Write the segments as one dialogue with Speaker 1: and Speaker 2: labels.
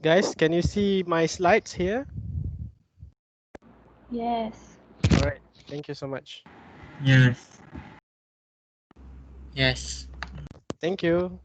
Speaker 1: guys, can you see my slides here?
Speaker 2: Yes.
Speaker 1: All right, thank you so much.
Speaker 3: Yes. Yes.
Speaker 1: Thank you.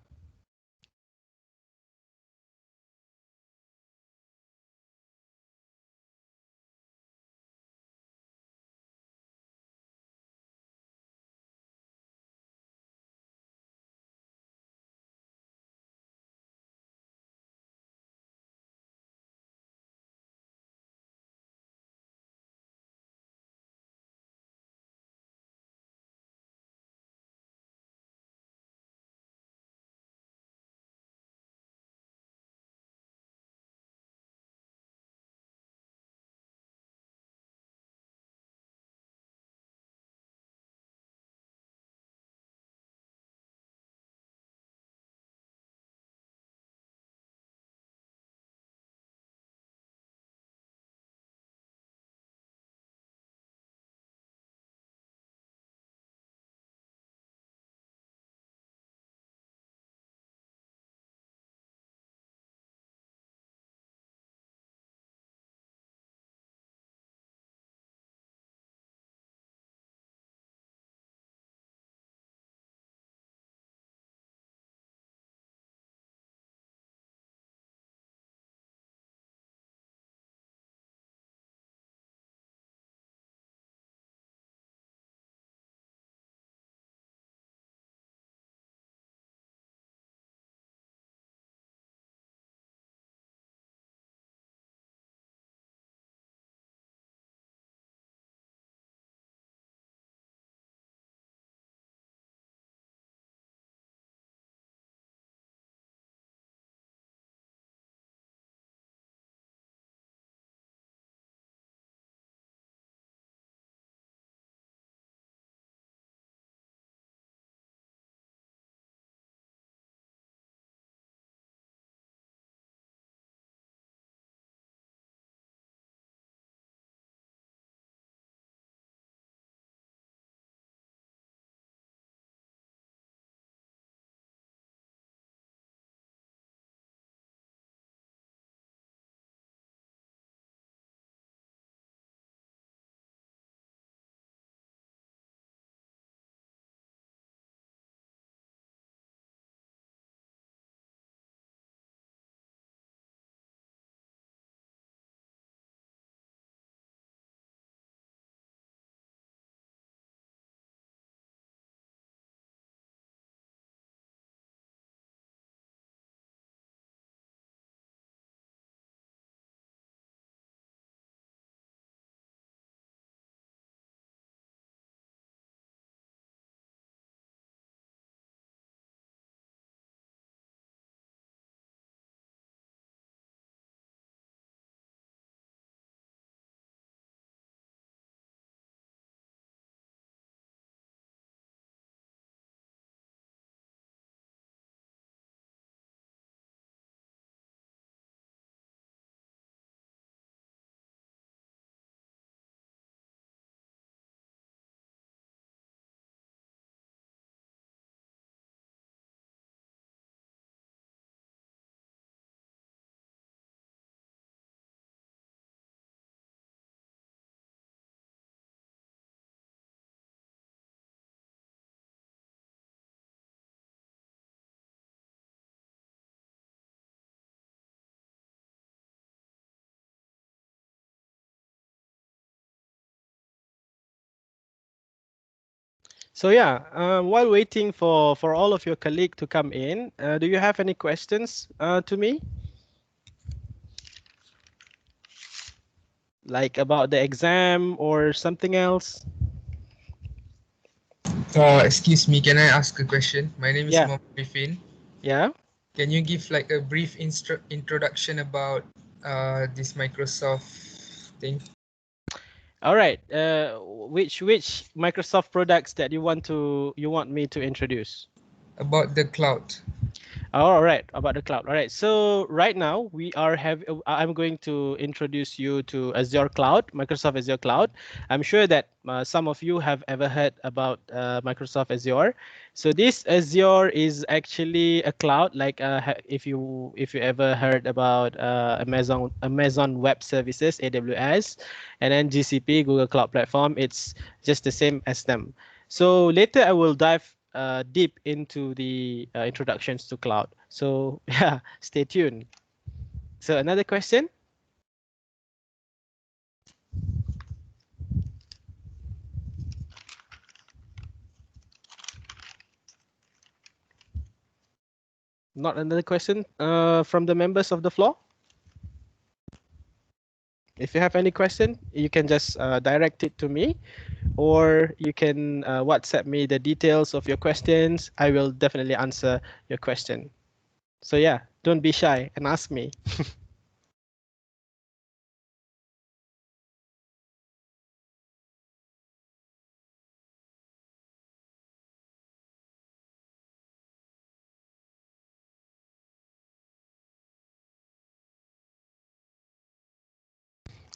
Speaker 1: So yeah, while waiting for all of your colleague to come in, do you have any questions to me? Like about the exam or something else?
Speaker 4: Excuse me, can I ask a question? My name is
Speaker 1: Yeah,
Speaker 4: Mohammed Rifin.
Speaker 1: yeah.
Speaker 4: Can you give like a brief introduction about this Microsoft thing?
Speaker 1: All right. Which Microsoft products that you want me to introduce?
Speaker 4: About the cloud.
Speaker 1: All right, about the cloud. All right, so right now I'm going to introduce you to Azure Cloud, Microsoft Azure Cloud. I'm sure that some of you have ever heard about Microsoft Azure. So this Azure is actually a cloud, like if you ever heard about Amazon Web Services (AWS), and then GCP, Google Cloud Platform. It's just the same as them. So later I will dive deep into the introductions to cloud. So yeah, stay tuned. So another question? Not another question from the members of the floor? If you have any question, you can just direct it to me, or you can WhatsApp me the details of your questions. I will definitely answer your question. So yeah, don't be shy and ask me.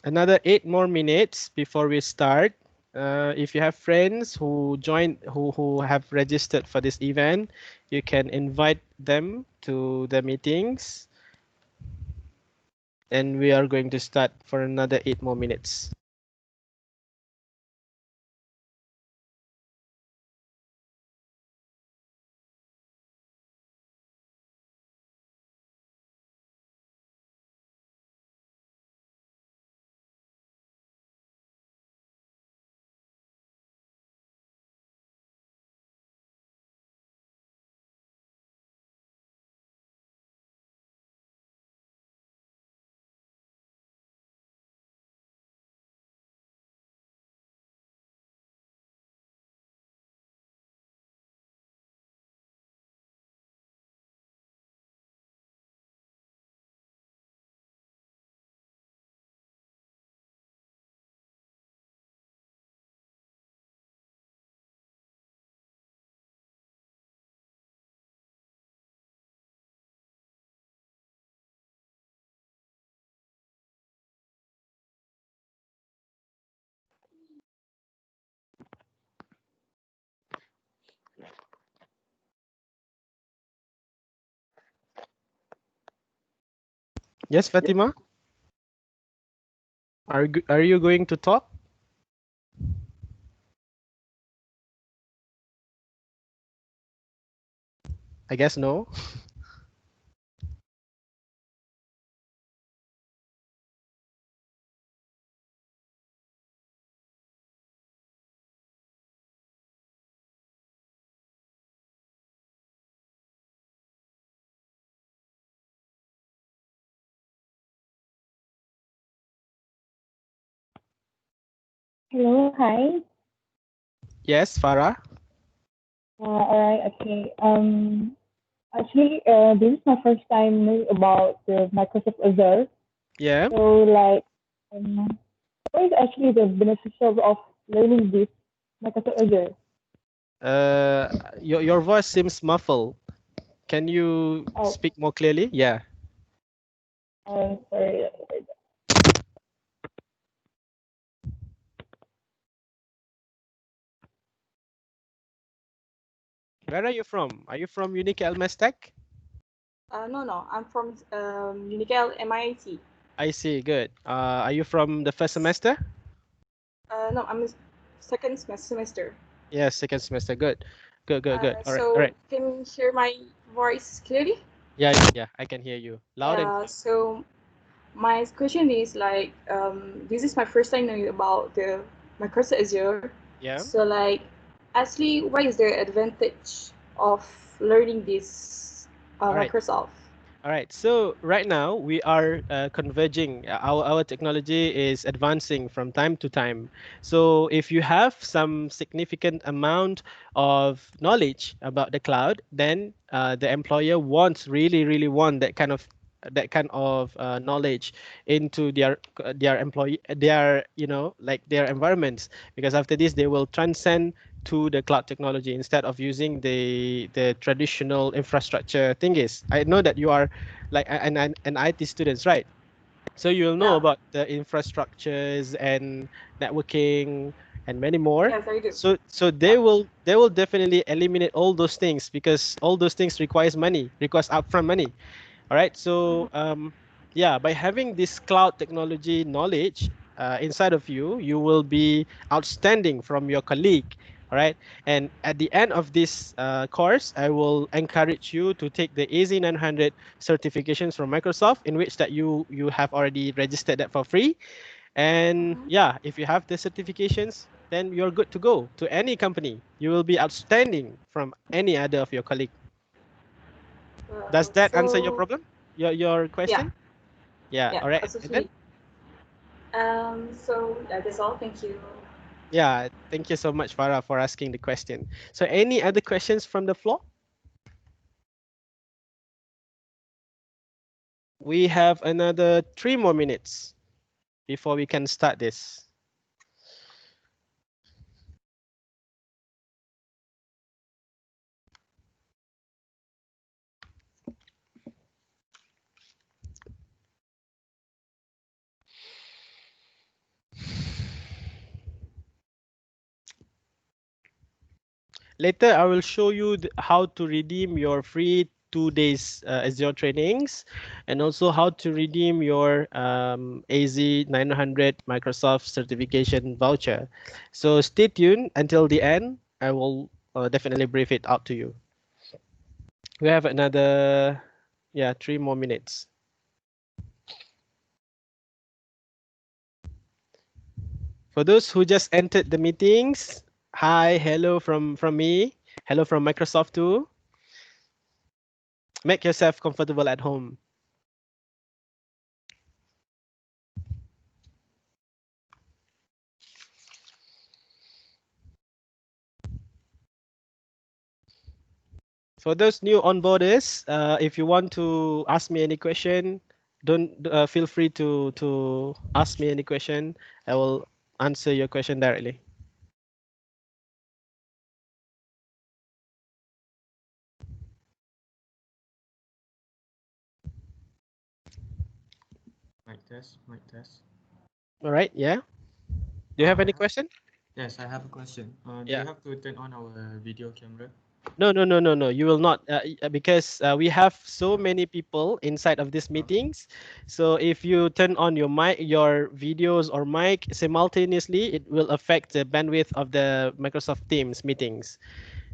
Speaker 1: Another 8 more minutes before we start. If you have friends who have registered for this event, you can invite them to the meetings, and we are going to start for another 8 more minutes. Yes, Fatima, are you going to talk? I guess no.
Speaker 2: Hello, hi.
Speaker 1: Yes, Farah.
Speaker 2: All right, okay. Actually, this is my first time knowing about the Microsoft Azure.
Speaker 1: Yeah.
Speaker 2: So, like, um, what is actually the beneficial of learning this Microsoft Azure?
Speaker 1: Uh, your voice seems muffled. Can you
Speaker 2: Oh,
Speaker 1: speak more clearly? Yeah.
Speaker 2: sorry.
Speaker 1: Where are you from? Are you from Unique Tech?
Speaker 3: No, I'm from Unicel MIT.
Speaker 1: I see. Good. Are you from the first semester?
Speaker 3: No, I'm second semester.
Speaker 1: Yes, second semester. Good. Good, good, good. All right. All
Speaker 3: So
Speaker 1: right.
Speaker 3: can you hear my voice clearly?
Speaker 1: Yeah, yeah, I can hear you loud and
Speaker 3: Yeah.
Speaker 1: clear.
Speaker 3: So my question is like, this is my first time knowing about the Microsoft Azure.
Speaker 1: Yeah.
Speaker 3: So like, actually, what is the advantage of learning this
Speaker 1: All right.
Speaker 3: Microsoft?
Speaker 1: All right. So right now we are converging. Our technology is advancing from time to time. So if you have some significant amount of knowledge about the cloud, then the employer wants really want that kind of knowledge into their employee, their like their environments, because after this they will transcend to the cloud technology instead of using the traditional infrastructure thingies. I know that you are like an IT students, right? So you'll know
Speaker 3: Yeah.
Speaker 1: about the infrastructures and networking and many more.
Speaker 3: Yes, I do.
Speaker 1: So
Speaker 3: Yeah.
Speaker 1: they will definitely eliminate all those things because all those things requires money, requires upfront money. All right. So yeah, by having this cloud technology knowledge inside of you, you will be outstanding from your colleague. All right. And at the end of this course, I will encourage you to take the AZ900 certifications from Microsoft, in which that you have already registered that for free. And yeah, if you have the certifications, then you're good to go to any company. You will be outstanding from any other of your colleague. Does that answer your
Speaker 3: So
Speaker 1: problem? Your
Speaker 3: yeah,
Speaker 1: question? Yeah.
Speaker 3: yeah,
Speaker 1: All right. And then
Speaker 3: absolutely. So yeah, that's all. Thank you.
Speaker 1: yeah, thank you so much, Farah, for asking the question. So any other questions from the floor? We have another 3 more minutes before we can start this. Later, I will show you how to redeem your free 2 days Azure trainings, and also how to redeem your AZ 900 Microsoft certification voucher. So stay tuned until the end. I will definitely brief it out to you. We have another, yeah, 3 more minutes. For those who just entered the meetings, hi, hello from me, hello from Microsoft too. Make yourself comfortable at home. For those new onboarders, if you want to ask me any question, don't feel free to ask me any question. I will answer your question directly.
Speaker 5: Mic test, mic test.
Speaker 1: All right, yeah. Do you have any
Speaker 5: I
Speaker 1: question?
Speaker 5: Yes, I have a question. Do
Speaker 1: Yeah.
Speaker 5: you have to turn on our video camera?
Speaker 1: No, no, no, no, no. You will not, because we have so many people inside of these
Speaker 5: Oh,
Speaker 1: meetings. So if you turn on your mic, your videos or mic simultaneously, it will affect the bandwidth of the Microsoft Teams meetings.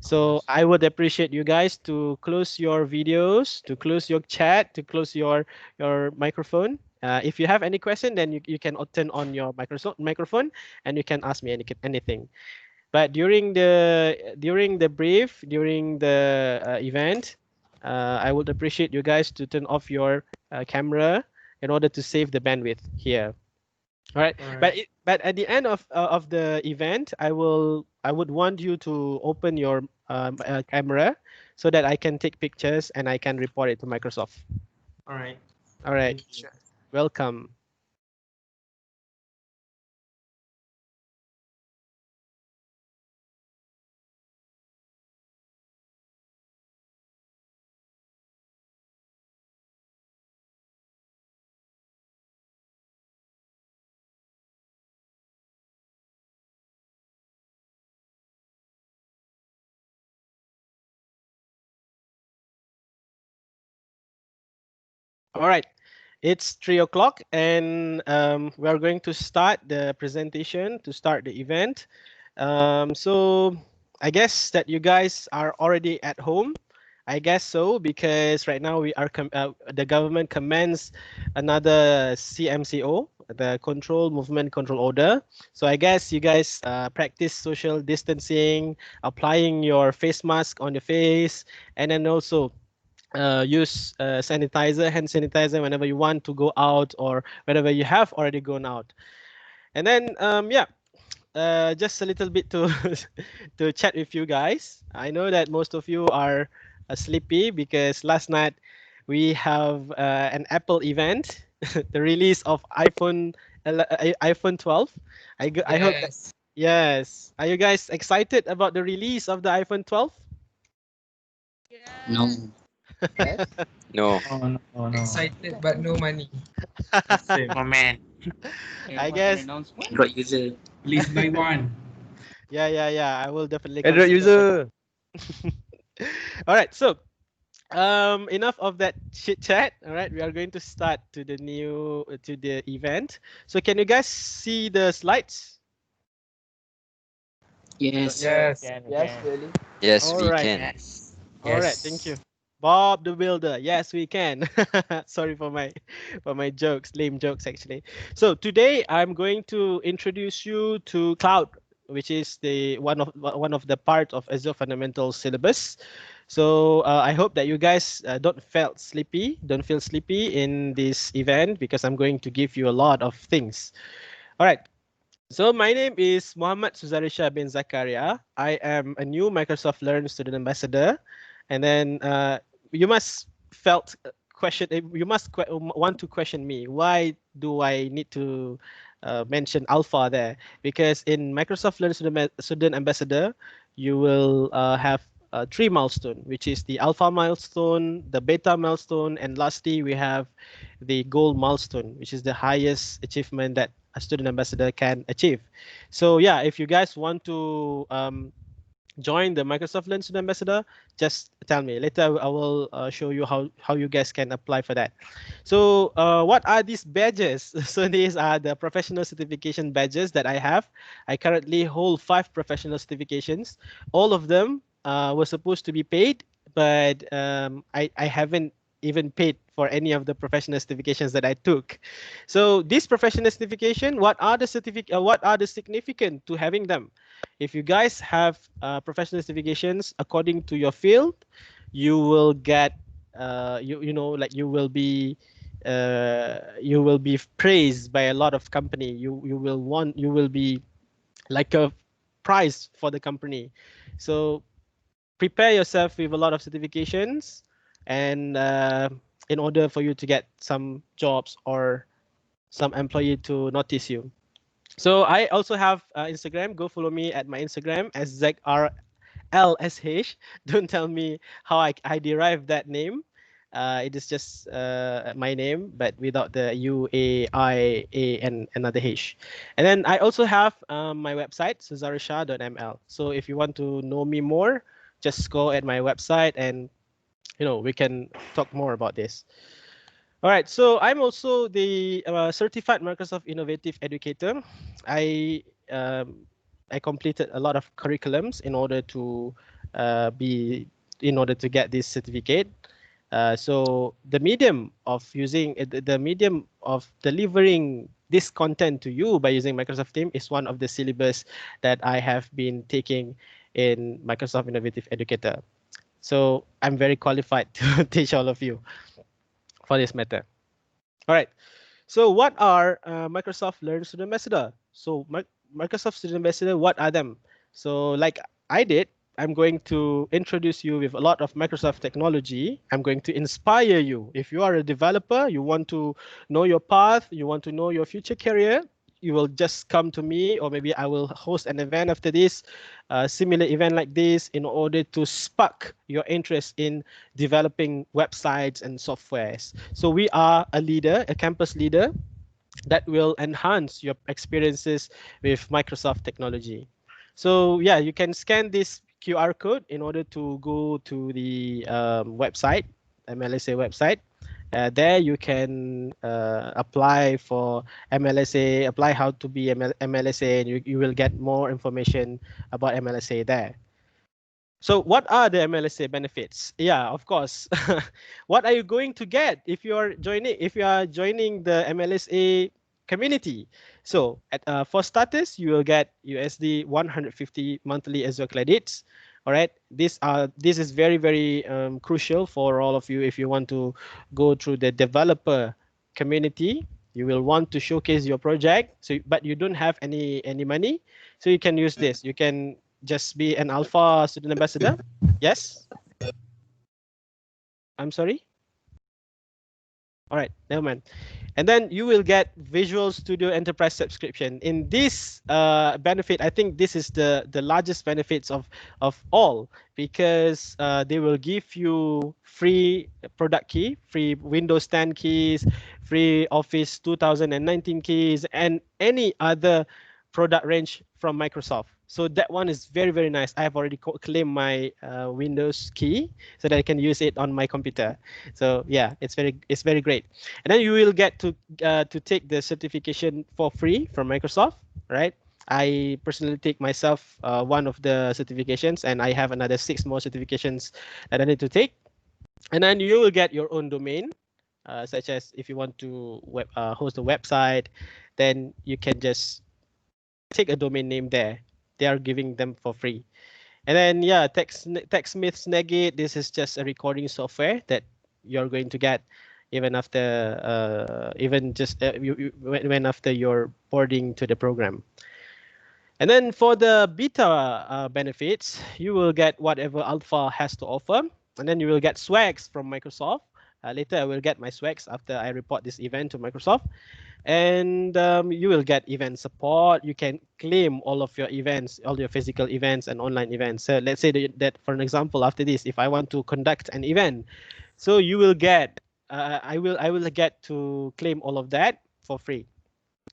Speaker 5: oh, I
Speaker 1: So
Speaker 5: see.
Speaker 1: I would appreciate you guys to close your videos, to close your chat, to close your microphone. If you have any question, then you can turn on your microphone and you can ask me anything. But during the brief, during the event, I would appreciate you guys to turn off your camera in order to save the bandwidth here. All right,
Speaker 5: All right.
Speaker 1: but at the end of the event, I would want you to open your camera so that I can take pictures and I can report it to Microsoft.
Speaker 5: All right.
Speaker 1: All right,
Speaker 5: Thank you.
Speaker 1: sure. Welcome. All right, it's 3 o'clock and we are going to start the presentation to start the event. So I guess that you guys are already at home. I guess so because right now the government commenced another CMCO, the Control Movement Control Order. So I guess you guys practice social distancing, applying your face mask on your face, and then also use sanitizer, hand sanitizer whenever you want to go out or whenever you have already gone out. And then yeah, just a little bit to to chat with you guys. I know that most of you are sleepy because last night we have an Apple event, the release of iPhone 12. I hope that
Speaker 4: Yes.
Speaker 1: Yes. Are you guys excited about the release of the iPhone 12?
Speaker 6: No.
Speaker 2: Yes.
Speaker 7: No.
Speaker 5: Oh no, no.
Speaker 4: Excited but no money.
Speaker 5: Same.
Speaker 6: Moment.
Speaker 1: I guess.
Speaker 6: Android user.
Speaker 8: Please buy one.
Speaker 1: Yeah. I will definitely
Speaker 9: Android
Speaker 1: consider that.
Speaker 9: user.
Speaker 1: All right. So, enough of that chit chat. All right, we are going to start to the event. So, can you guys see the slides?
Speaker 6: Yes.
Speaker 4: Yes.
Speaker 2: Yes, really.
Speaker 7: Yes,
Speaker 1: All
Speaker 7: we
Speaker 1: right.
Speaker 7: can.
Speaker 6: Yes.
Speaker 1: All right. Thank
Speaker 4: Yes.
Speaker 1: you. Bob the Builder. Yes, we can. Sorry for my jokes, lame jokes actually. So today I'm going to introduce you to cloud, which is the one of the part of Azure Fundamentals syllabus. So I hope that you guys don't feel sleepy in this event because I'm going to give you a lot of things. All right. So my name is Muhammad Suzaril Shah bin Zakaria. I am a new Microsoft Learn student ambassador, and then you must felt question. You must want to question me. Why do I need to mention Alpha there? Because in Microsoft Learn student ambassador, you will have three milestone, which is the Alpha milestone, the Beta milestone, and lastly we have the Gold milestone, which is the highest achievement that a student ambassador can achieve. So yeah, if you guys want to join the Microsoft Learn Student Ambassador, just tell me. Later I will show you how you guys can apply for that. So what are these badges? So these are the professional certification badges that I have. I currently hold 5 professional certifications. All of them were supposed to be paid, but I haven't even paid for any of the professional certifications that I took. So this professional certification, what are the significant to having them? If you guys have professional certifications according to your field, you will get you know like you will be praised by a lot of company. You will be like a prize for the company. So prepare yourself with a lot of certifications, and in order for you to get some jobs or some employee to notice you. So I also have Instagram. Go follow me at my Instagram as ZRLSH. Don't tell me how I derived that name. It is just my name, but without the U, A, I, A, and another H. And then I also have my website, suzarisha.ml. So if you want to know me more, just go at my website and we can talk more about this. All right, so I'm also the certified Microsoft Innovative Educator. I um, I completed a lot of curriculums be in order to get this certificate. So the medium of the medium of delivering this content to you by using Microsoft Team is one of the syllabus that I have been taking in Microsoft Innovative Educator. So I'm very qualified to teach all of you for this matter. All right. So what are Microsoft Learn Student Ambassador? So Microsoft Student Ambassador, what are them? So like I did, I'm going to introduce you with a lot of Microsoft technology. I'm going to inspire you. If you are a developer, you want to know your path, you want to know your future career, you will just come to me, or maybe I will host an event after this, similar event like this, in order to spark your interest in developing websites and softwares. So we are a leader, a campus leader that will enhance your experiences with Microsoft technology. So yeah, you can scan this QR code in order to go to the website, MLSA website. There you can apply for MLSA, apply how to be MLSA, and you will get more information about MLSA there. So what are the MLSA benefits? Yeah, of course. What are you going to get if you are joining the MLSA community? So for starters, you will get USD 150 monthly Azure credits. All right, this is very crucial for all of you if you want to go through the developer community. You will want to showcase your project, but you don't have any money, so you can use this. You can just be an alpha student ambassador. Yes, I'm sorry. All right, never mind. And then you will get Visual Studio Enterprise subscription. In this benefit, I think this is the largest benefits of all, because they will give you free product key, free Windows 10 keys, free Office 2019 keys, and any other product range from Microsoft. So that one is very, very nice. I have already claimed my Windows key so that I can use it on my computer. So yeah, it's very great. And then you will get to take the certification for free from Microsoft, right? I personally take myself one of the certifications, and I have another 6 more certifications that I need to take. And then you will get your own domain, such as if you want to host a website, then you can just take a domain name there. They are giving them for free. And then yeah, TechSmith Snagit. This is just a recording software that you're going to get even after even just when after you're boarding to the program. And then for the beta benefits, you will get whatever Alpha has to offer, and then you will get swags from Microsoft. Later, I will get my swags after I report this event to Microsoft. And you will get event support. You can claim all of your events, all your physical events and online events. So let's say that for an example, after this, if I want to conduct an event, so you will get, I will get to claim all of that for free,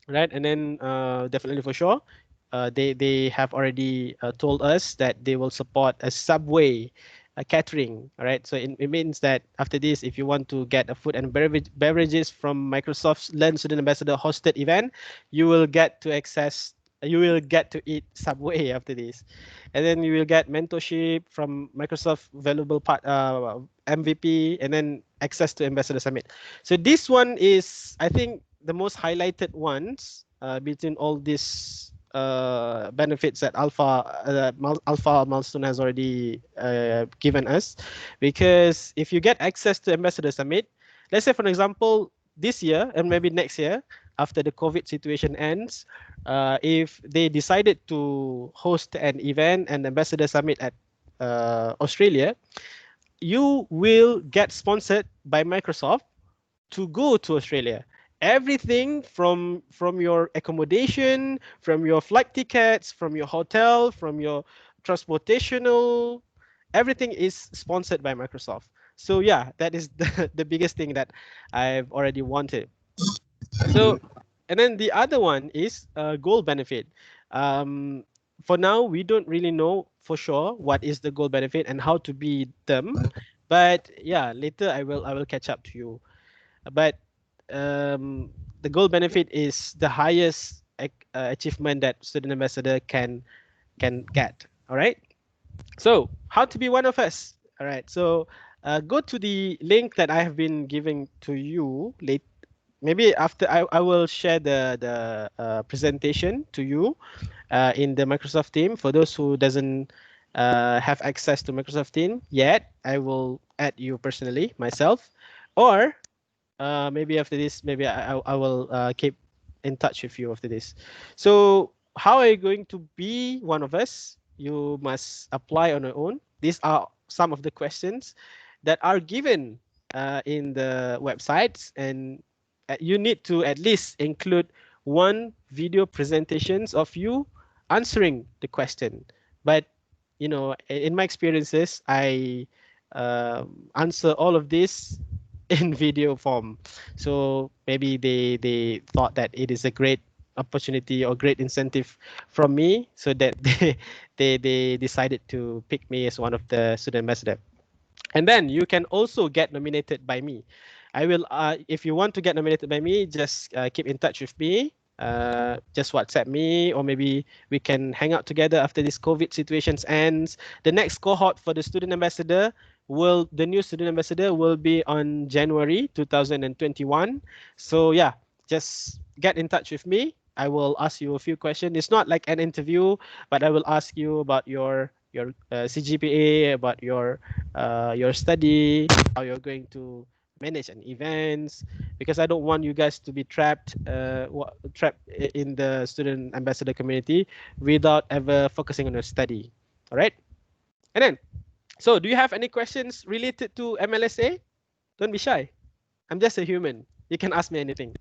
Speaker 1: right? And then definitely for sure, they have already told us that they will support a Subway catering. All right, so it means that after this, if you want to get a food and beverages from Microsoft's Learn Student Ambassador hosted event, you will get to access. You will get to eat Subway after this, and then you will get mentorship from Microsoft Valuable Part MVP, and then access to Ambassador Summit. So this one is, I think, the most highlighted ones between all these benefits that Alpha Milestone has already given us. Because if you get access to Ambassador Summit, let's say for example this year and maybe next year after the COVID situation ends, if they decided to host an event and Ambassador Summit at Australia, you will get sponsored by Microsoft to go to Australia. Everything from your accommodation, from your flight tickets, from your hotel, from your transportational, everything is sponsored by Microsoft. So yeah, that is the biggest thing that I've already wanted. So, and then the other one is goal benefit. Um, for now, we don't really know for sure what is the goal benefit and how to be them. But yeah, later I will catch up to you. But the goal benefit is the highest achievement that student ambassador can get. All right. So how to be one of us? All right. So go to the link that I have been giving to you. Maybe after I will share the presentation to you in the Microsoft team. For those who doesn't have access to Microsoft team yet, I will add you personally myself, or maybe after this, maybe I will keep in touch with you after this. So how are you going to be one of us? You must apply on your own. These are some of the questions that are given in the websites, and you need to at least include one video presentations of you answering the question. But you know, in my experiences, I answer all of this in video form. So maybe they thought that it is a great opportunity or great incentive from me, so that they decided to pick me as one of the student ambassador. And then you can also get nominated by me. I will, if you want to get nominated by me, just keep in touch with me. Just WhatsApp me, or maybe we can hang out together after this COVID situations ends. The next cohort for the student ambassador the new student ambassador will be on January 2021. So yeah, just get in touch with me. I will ask you a few questions. It's not like an interview, but I will ask you about your CGPA, about your study, how you're going to manage an events, because I don't want you guys to be trapped in the student ambassador community without ever focusing on your study. All right. And then, so do you have any questions related to MLSA? Don't be shy. I'm just a human. You can ask me anything.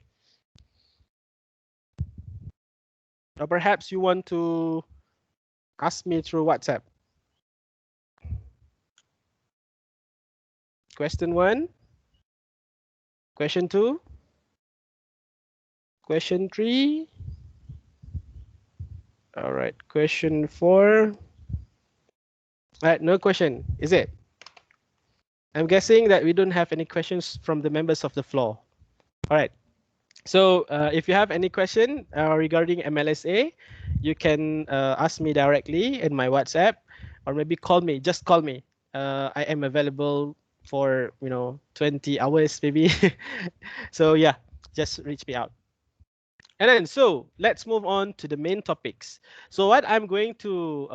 Speaker 1: Or perhaps you want to ask me through WhatsApp. Question 1, question 2, question 3. All right, question 4. All right, no question, is it? I'm guessing that we don't have any questions from the members of the floor. All right. So if you have any question regarding MLSA, you can ask me directly in my WhatsApp, or maybe call me. Just call me. I am available for 20 hours maybe. So yeah, just reach me out. And then so let's move on to the main topics. So what I'm going to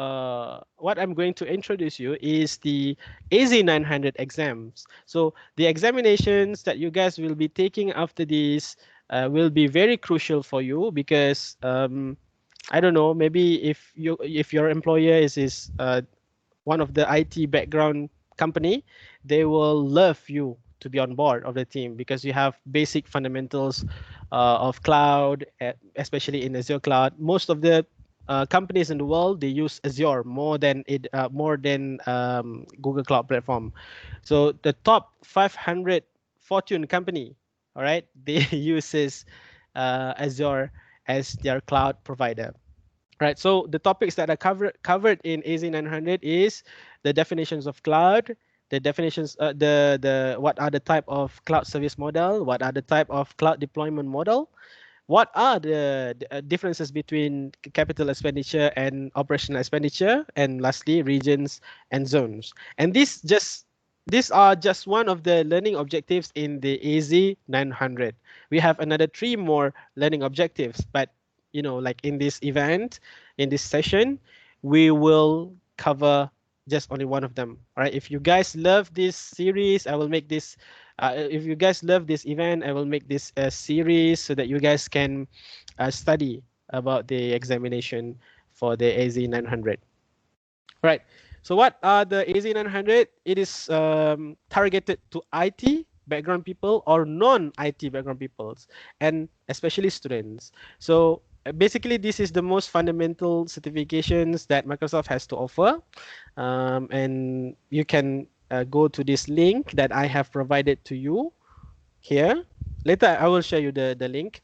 Speaker 1: introduce you is the AZ900 exams. So the examinations that you guys will be taking after this will be very crucial for you, because I don't know, maybe if your employer is one of the IT background company, they will love you to be on board of the team, because you have basic fundamentals of cloud, especially in Azure cloud. Most of the companies in the world, they use Azure more than Google Cloud Platform. So the top 500 Fortune company, all right, they uses Azure as their cloud provider. Right, so the topics that are covered in AZ900 is the definitions of cloud, the definitions, the what are the type of cloud service model, what are the type of cloud deployment model, what are the differences between capital expenditure and operational expenditure, and lastly, regions and zones. And these are just one of the learning objectives in the AZ900. We have another 3 more learning objectives, but like in this event, in this session, we will cover just only one of them. All right. If you guys love this series, I will make this. If you guys love this event, I will make this a series so that you guys can study about the examination for the AZ900. Right. So what are the AZ900? It is targeted to IT background people or non-IT background peoples, and especially students. So basically, this is the most fundamental certifications that Microsoft has to offer. And you can go to this link that I have provided to you here. Later, I will show you the link.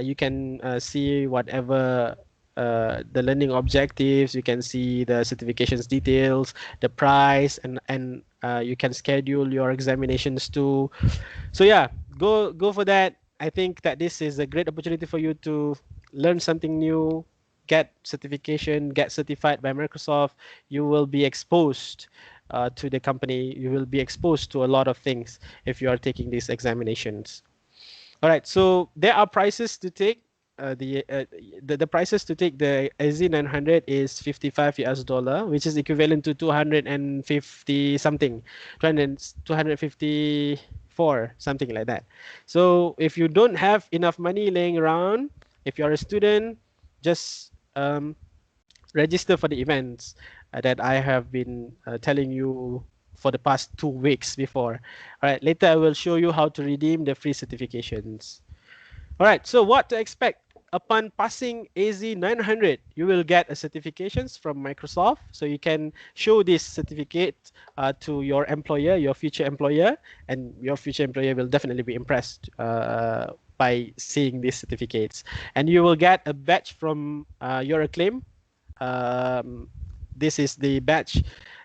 Speaker 1: You can see whatever the learning objectives. You can see the certifications details, the price, and you can schedule your examinations too. So yeah, go for that. I think that this is a great opportunity for you to learn something new, get certification, get certified by Microsoft. You will be exposed to the company. You will be exposed to a lot of things if you are taking these examinations. All right, so there are prices to take. The prices to take the AZ900 is 55 US dollar, which is equivalent to 250 something, 254 something like that. So if you don't have enough money laying around, if you're a student, just register for the events that I have been telling you for the past 2 weeks before. All right, later I will show you how to redeem the free certifications. All right, so what to expect? Upon passing AZ900, you will get a certifications from Microsoft. So you can show this certificate to your employer, your future employer, and your future employer will definitely be impressed by seeing these certificates. And you will get a badge from your acclaim. This is the badge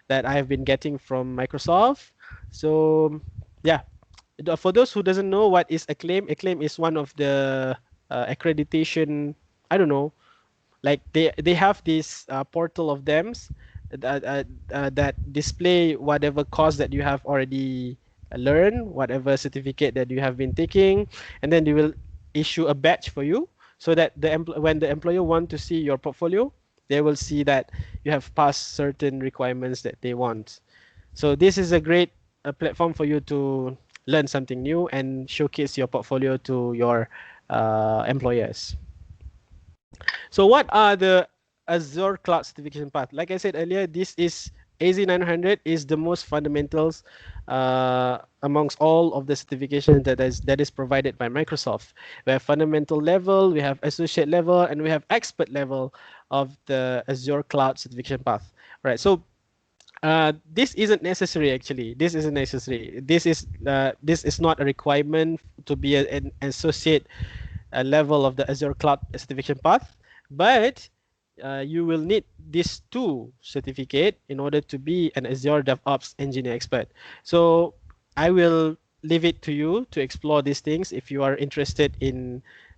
Speaker 1: that I have been getting from Microsoft. So yeah, for those who doesn't know what is acclaim, acclaim is one of the accreditation. I don't know, like they have this portal of them that display whatever course that you have already learned, whatever certificate that you have been taking, and then they will issue a badge for you, so that when the employer want to see your portfolio, they will see that you have passed certain requirements that they want. So this is a great platform for you to learn something new and showcase your portfolio to your employers. So what are the Azure Cloud Certification path? Like I said earlier, this is AZ900 is the most fundamentals amongst all of the certifications that is provided by Microsoft. We have fundamental level, we have associate level, and we have expert level of the Azure Cloud certification path. Right. So this isn't necessary actually. This isn't necessary. This is not a requirement to be an associate level of the Azure Cloud certification path, but you will need these two certificate in order to be an Azure DevOps engineer expert. So I will leave it to you to explore these things if you are interested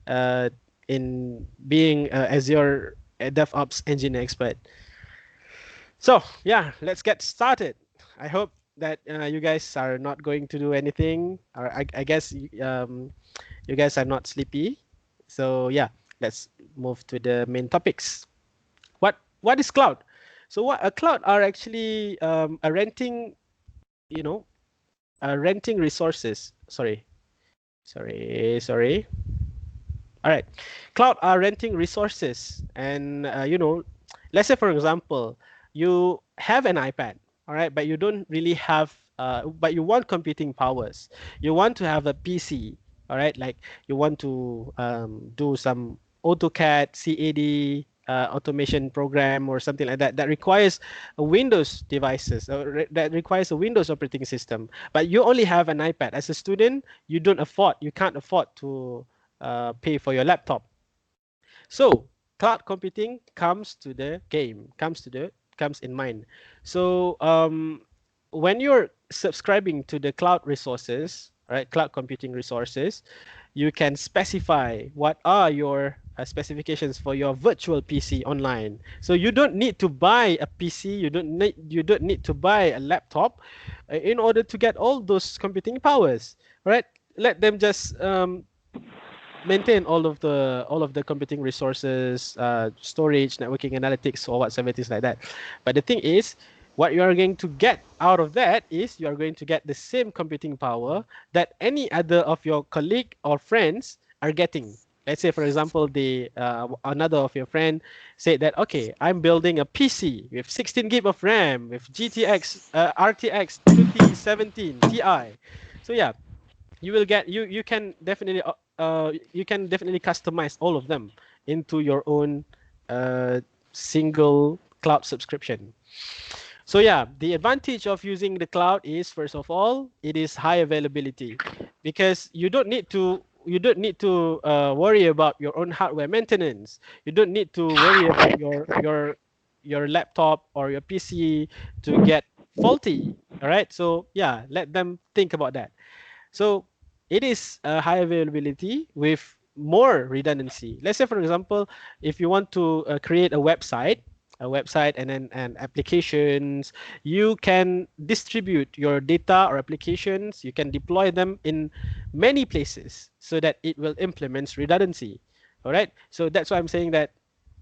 Speaker 1: uh, in being Azure DevOps engineer expert. So yeah, let's get started. I hope that you guys are not going to do anything, or I guess you guys are not sleepy. So yeah, let's move to the main topics. What is cloud? So what a cloud are actually a renting, you know, renting resources. Sorry. All right, cloud are renting resources, and let's say for example, you have an iPad, all right, but you don't really have, but you want computing powers. You want to have a PC, all right, like you want to do some AutoCAD, CAD. Automation program or something like that that requires a Windows devices that requires a Windows operating system, but you only have an iPad. As a student, you can't afford to pay for your laptop. So cloud computing comes to the game, comes in mind. So when you're subscribing to the cloud resources, right, cloud computing resources, you can specify what are your specifications for your virtual PC online. So you don't need to buy a PC, you don't need to buy a laptop in order to get all those computing powers, right? Let them just maintain all of the computing resources, storage, networking, analytics, or whatsoever it is like that. But the thing is, what you are going to get out of that is you are going to get the same computing power that any other of your colleague or friends are getting. Let's say, for example, another of your friend said that, okay, I'm building a PC with 16 gig of RAM with GTX RTX 2017 Ti. So yeah, you can definitely customize all of them into your own single cloud subscription. So yeah, the advantage of using the cloud is, first of all, it is high availability, because you don't need to worry about your own hardware maintenance. You don't need to worry about your laptop or your PC to get faulty. All right, so yeah, let them think about that. So it is a high availability with more redundancy. Let's say, for example, if you want to create a website and applications, you can distribute your data or applications. You can deploy them in many places so that it will implement redundancy. All right. So that's why I'm saying that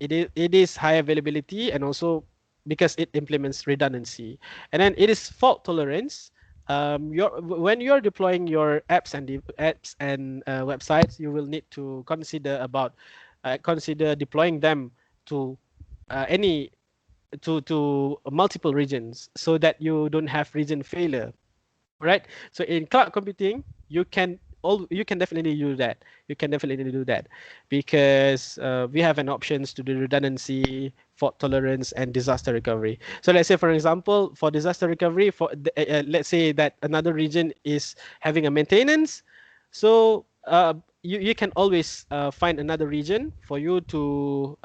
Speaker 1: it is high availability, and also because it implements redundancy, and then it is fault tolerance. When you're deploying your apps and websites, you will need to consider deploying them to any to multiple regions so that you don't have region failure, right? So in cloud computing, you can definitely do that. You can definitely do that because we have an options to do redundancy, fault tolerance, and disaster recovery. So let's say, for example, for disaster recovery, let's say that another region is having a maintenance. So you can always find another region for you to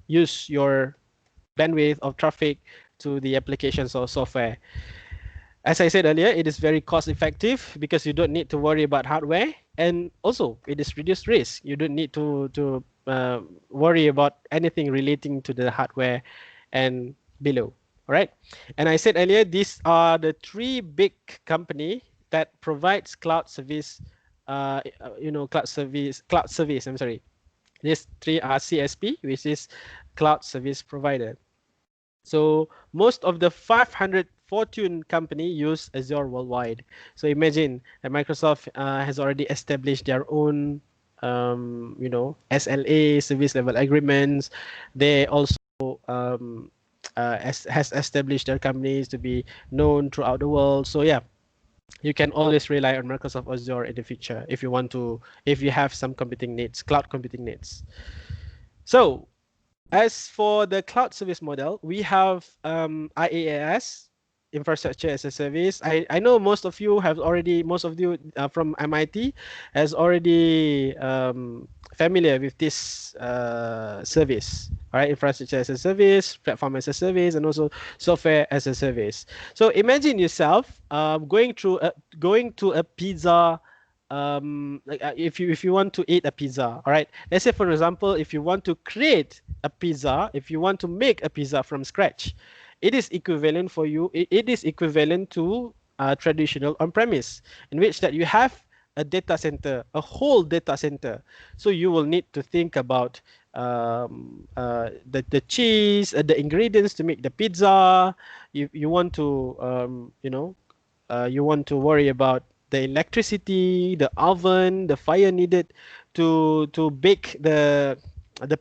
Speaker 1: use your bandwidth of traffic to the applications or software. As I said earlier, it is very cost effective because you don't need to worry about hardware, and also it is reduced risk. You don't need to worry about anything relating to the hardware and below. All right. And I said earlier, these are the three big company that provides cloud service. Cloud service. I'm sorry. These three are CSP, which is cloud service provider. So most of the 500 Fortune company use Azure worldwide. So imagine that Microsoft has already established their own, SLA, service level agreements. They also has established their companies to be known throughout the world. So yeah, you can always rely on Microsoft Azure in the future if you want to, if you have some computing needs, cloud computing needs. So as for the cloud service model, we have IaaS, infrastructure as a service. I know most of you have already, most of you from MIT has already familiar with this service. All right, infrastructure as a service, platform as a service, and also software as a service. So imagine yourself going to a pizza, like if you want to eat a pizza, all right, let's say for example, if you want to create a pizza, if you want to make a pizza from scratch, it is equivalent for you, it is equivalent to traditional on-premise, in which that you have a data center, a whole data center. So you will need to think about the cheese, the ingredients to make the pizza. You want to you want to worry about the electricity, the oven, the fire needed to bake the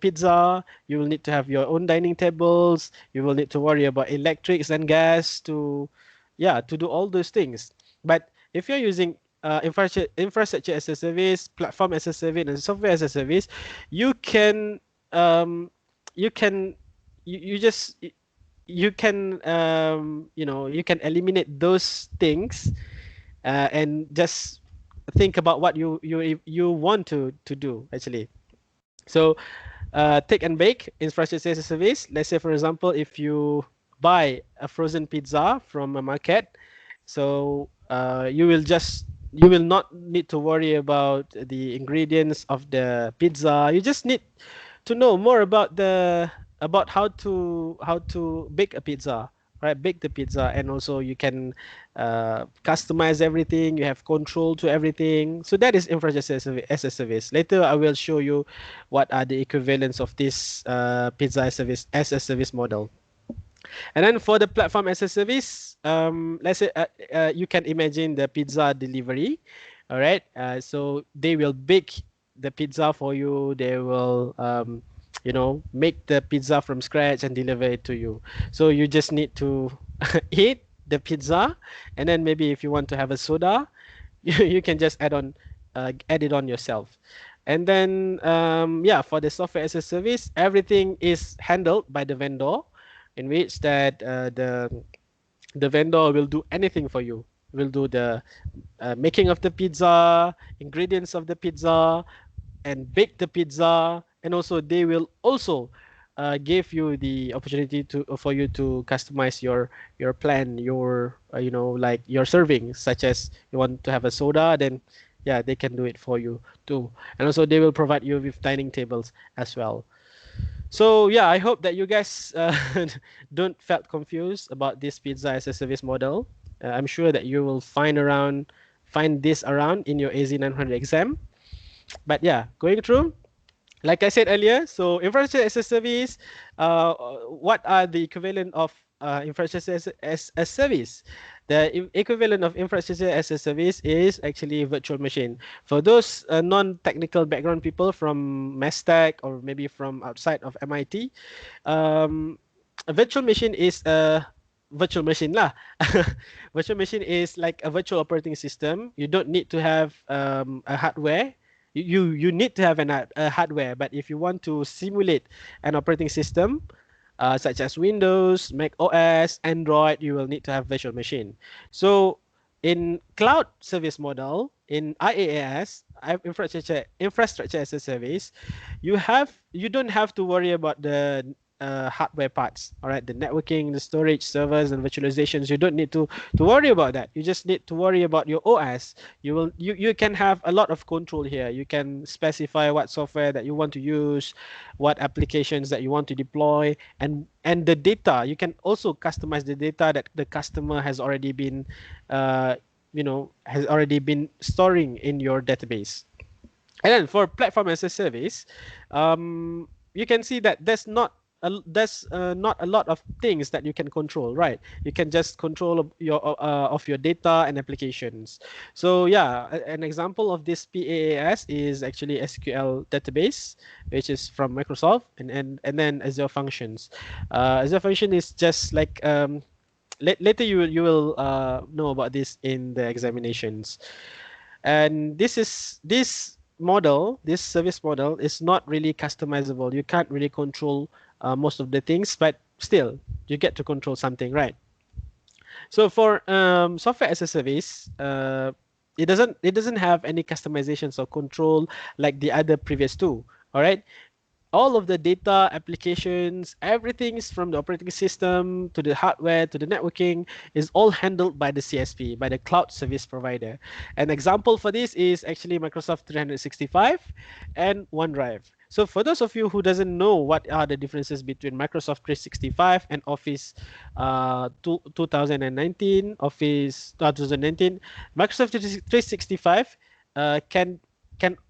Speaker 1: pizza. You will need to have your own dining tables. You will need to worry about electrics and gas to, yeah, to do all those things. But if you're using infrastructure as a service, platform as a service, and software as a service, you can um, you can you just you can you can eliminate those things and just think about what you want to do actually. So take and bake infrastructure as a service. Let's say for example, if you buy a frozen pizza from a market, so you will not need to worry about the ingredients of the pizza. You just need to know more about the about how to bake a pizza, right? Bake the pizza, and also you can customize everything. You have control to everything. So that is infrastructure as a service. Later I will show you what are the equivalents of this pizza as a service model. And then for the platform as a service, let's say you can imagine the pizza delivery. All right. So they will bake the pizza for you. They will, make the pizza from scratch and deliver it to you. So you just need to eat the pizza, and then maybe if you want to have a soda, you can just add it on yourself. And then yeah, for the software as a service, everything is handled by the vendor, in which that the vendor will do anything for you. Will do the making of the pizza, ingredients of the pizza, and bake the pizza, and also they will also give you the opportunity to for you to customize your plan, your like your serving, such as you want to have a soda, then yeah, they can do it for you too. And also they will provide you with dining tables as well. So yeah, I hope that you guys don't felt confused about this pizza as a service model. I'm sure that you will find this around in your AZ900 exam. But yeah, going through, like I said earlier, so infrastructure as a service, what are the equivalent of infrastructure as a service? The equivalent of infrastructure as a service is actually virtual machine. For those non-technical background people from MassTech or maybe from outside of MIT, a virtual machine is a virtual machine lah. Virtual machine is like a virtual operating system. You don't need to have a hardware. You need to have a hardware, but if you want to simulate an operating system such as Windows, Mac OS, Android, you will need to have virtual machine. So in cloud service model, in IaaS, infrastructure as a service, you don't have to worry about the hardware parts. All right, the networking, the storage, servers, and virtualizations. You don't need to worry about that. You just need to worry about your OS. You can have a lot of control here. You can specify what software that you want to use, what applications that you want to deploy, and the data. You can also customize the data that the customer has already been storing in your database. And then for platform as a service, you can see that there's not not a lot of things that you can control, right? You can just control of your data and applications. So yeah, an example of this PaaS is actually SQL database, which is from Microsoft, and then Azure Functions. Azure Function is just like later you will know about this in the examinations. And this model, this service model is not really customizable. You can't really control most of the things, but still you get to control something, right? So for software as a service, it doesn't have any customizations or control like the other previous two. All right, all of the data applications, everything is from the operating system to the hardware to the networking is all handled by the CSP, by the cloud service provider. An example for this is actually Microsoft 365 and OneDrive. So for those of you who doesn't know what are the differences between Microsoft 365 and Office 2019, Office 2019, Microsoft 365 can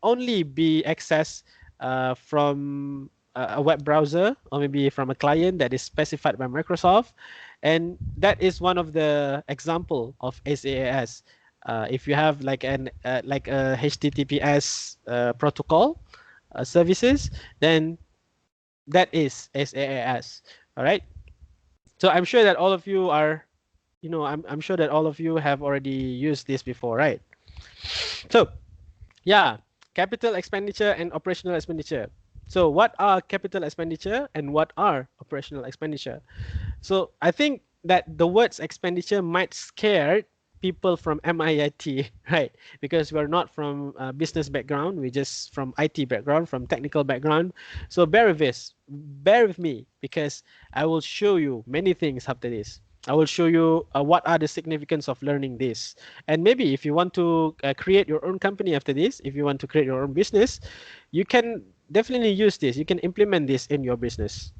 Speaker 1: only be accessed from a web browser or maybe from a client that is specified by Microsoft, and that is one of the example of SaaS. If you have like a HTTPS protocol services, then that is SaaS. All right. So I'm sure that all of you are, I'm sure that all of you have already used this before, right? So yeah, capital expenditure and operational expenditure. So what are capital expenditure and what are operational expenditure? So I think that the words expenditure might scare people from MIIT, right? Because we're not from business background, we're just from IT background, from technical background. So bear with this, bear with me, because I will show you many things after this. I will show you what are the significance of learning this. And maybe if you want to create your own company after this, if you want to create your own business, you can definitely use this. You can implement this in your business.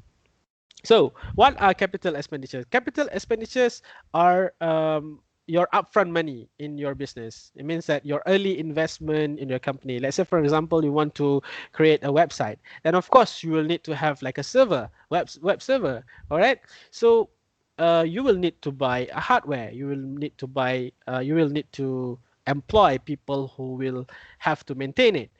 Speaker 1: So what are capital expenditures? Capital expenditures are your upfront money in your business. It means that your early investment in your company. Let's say, for example, you want to create a website. Then, of course, you will need to have like a server, web server. All right. So you will need to buy a hardware. You will need to buy. You will need to employ people who will have to maintain it.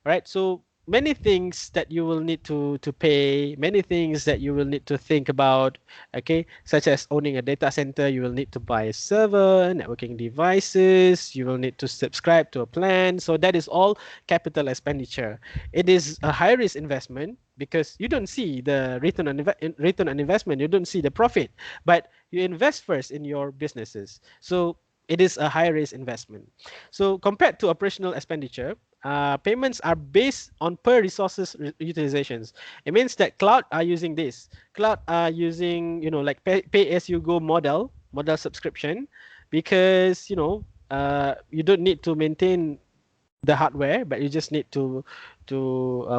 Speaker 1: Right. So many things that you will need to pay, many things that you will need to think about, okay, such as owning a data center. You will need to buy a server, networking devices, you will need to subscribe to a plan. So that is all capital expenditure. It is a high risk investment because you don't see the return on investment, you don't see the profit, but you invest first in your businesses. So it is a high risk investment. So compared to operational expenditure, payments are based on per resources utilizations. It means that cloud are using this. Cloud are using, like pay as you go model subscription, because you don't need to maintain the hardware, but you just need to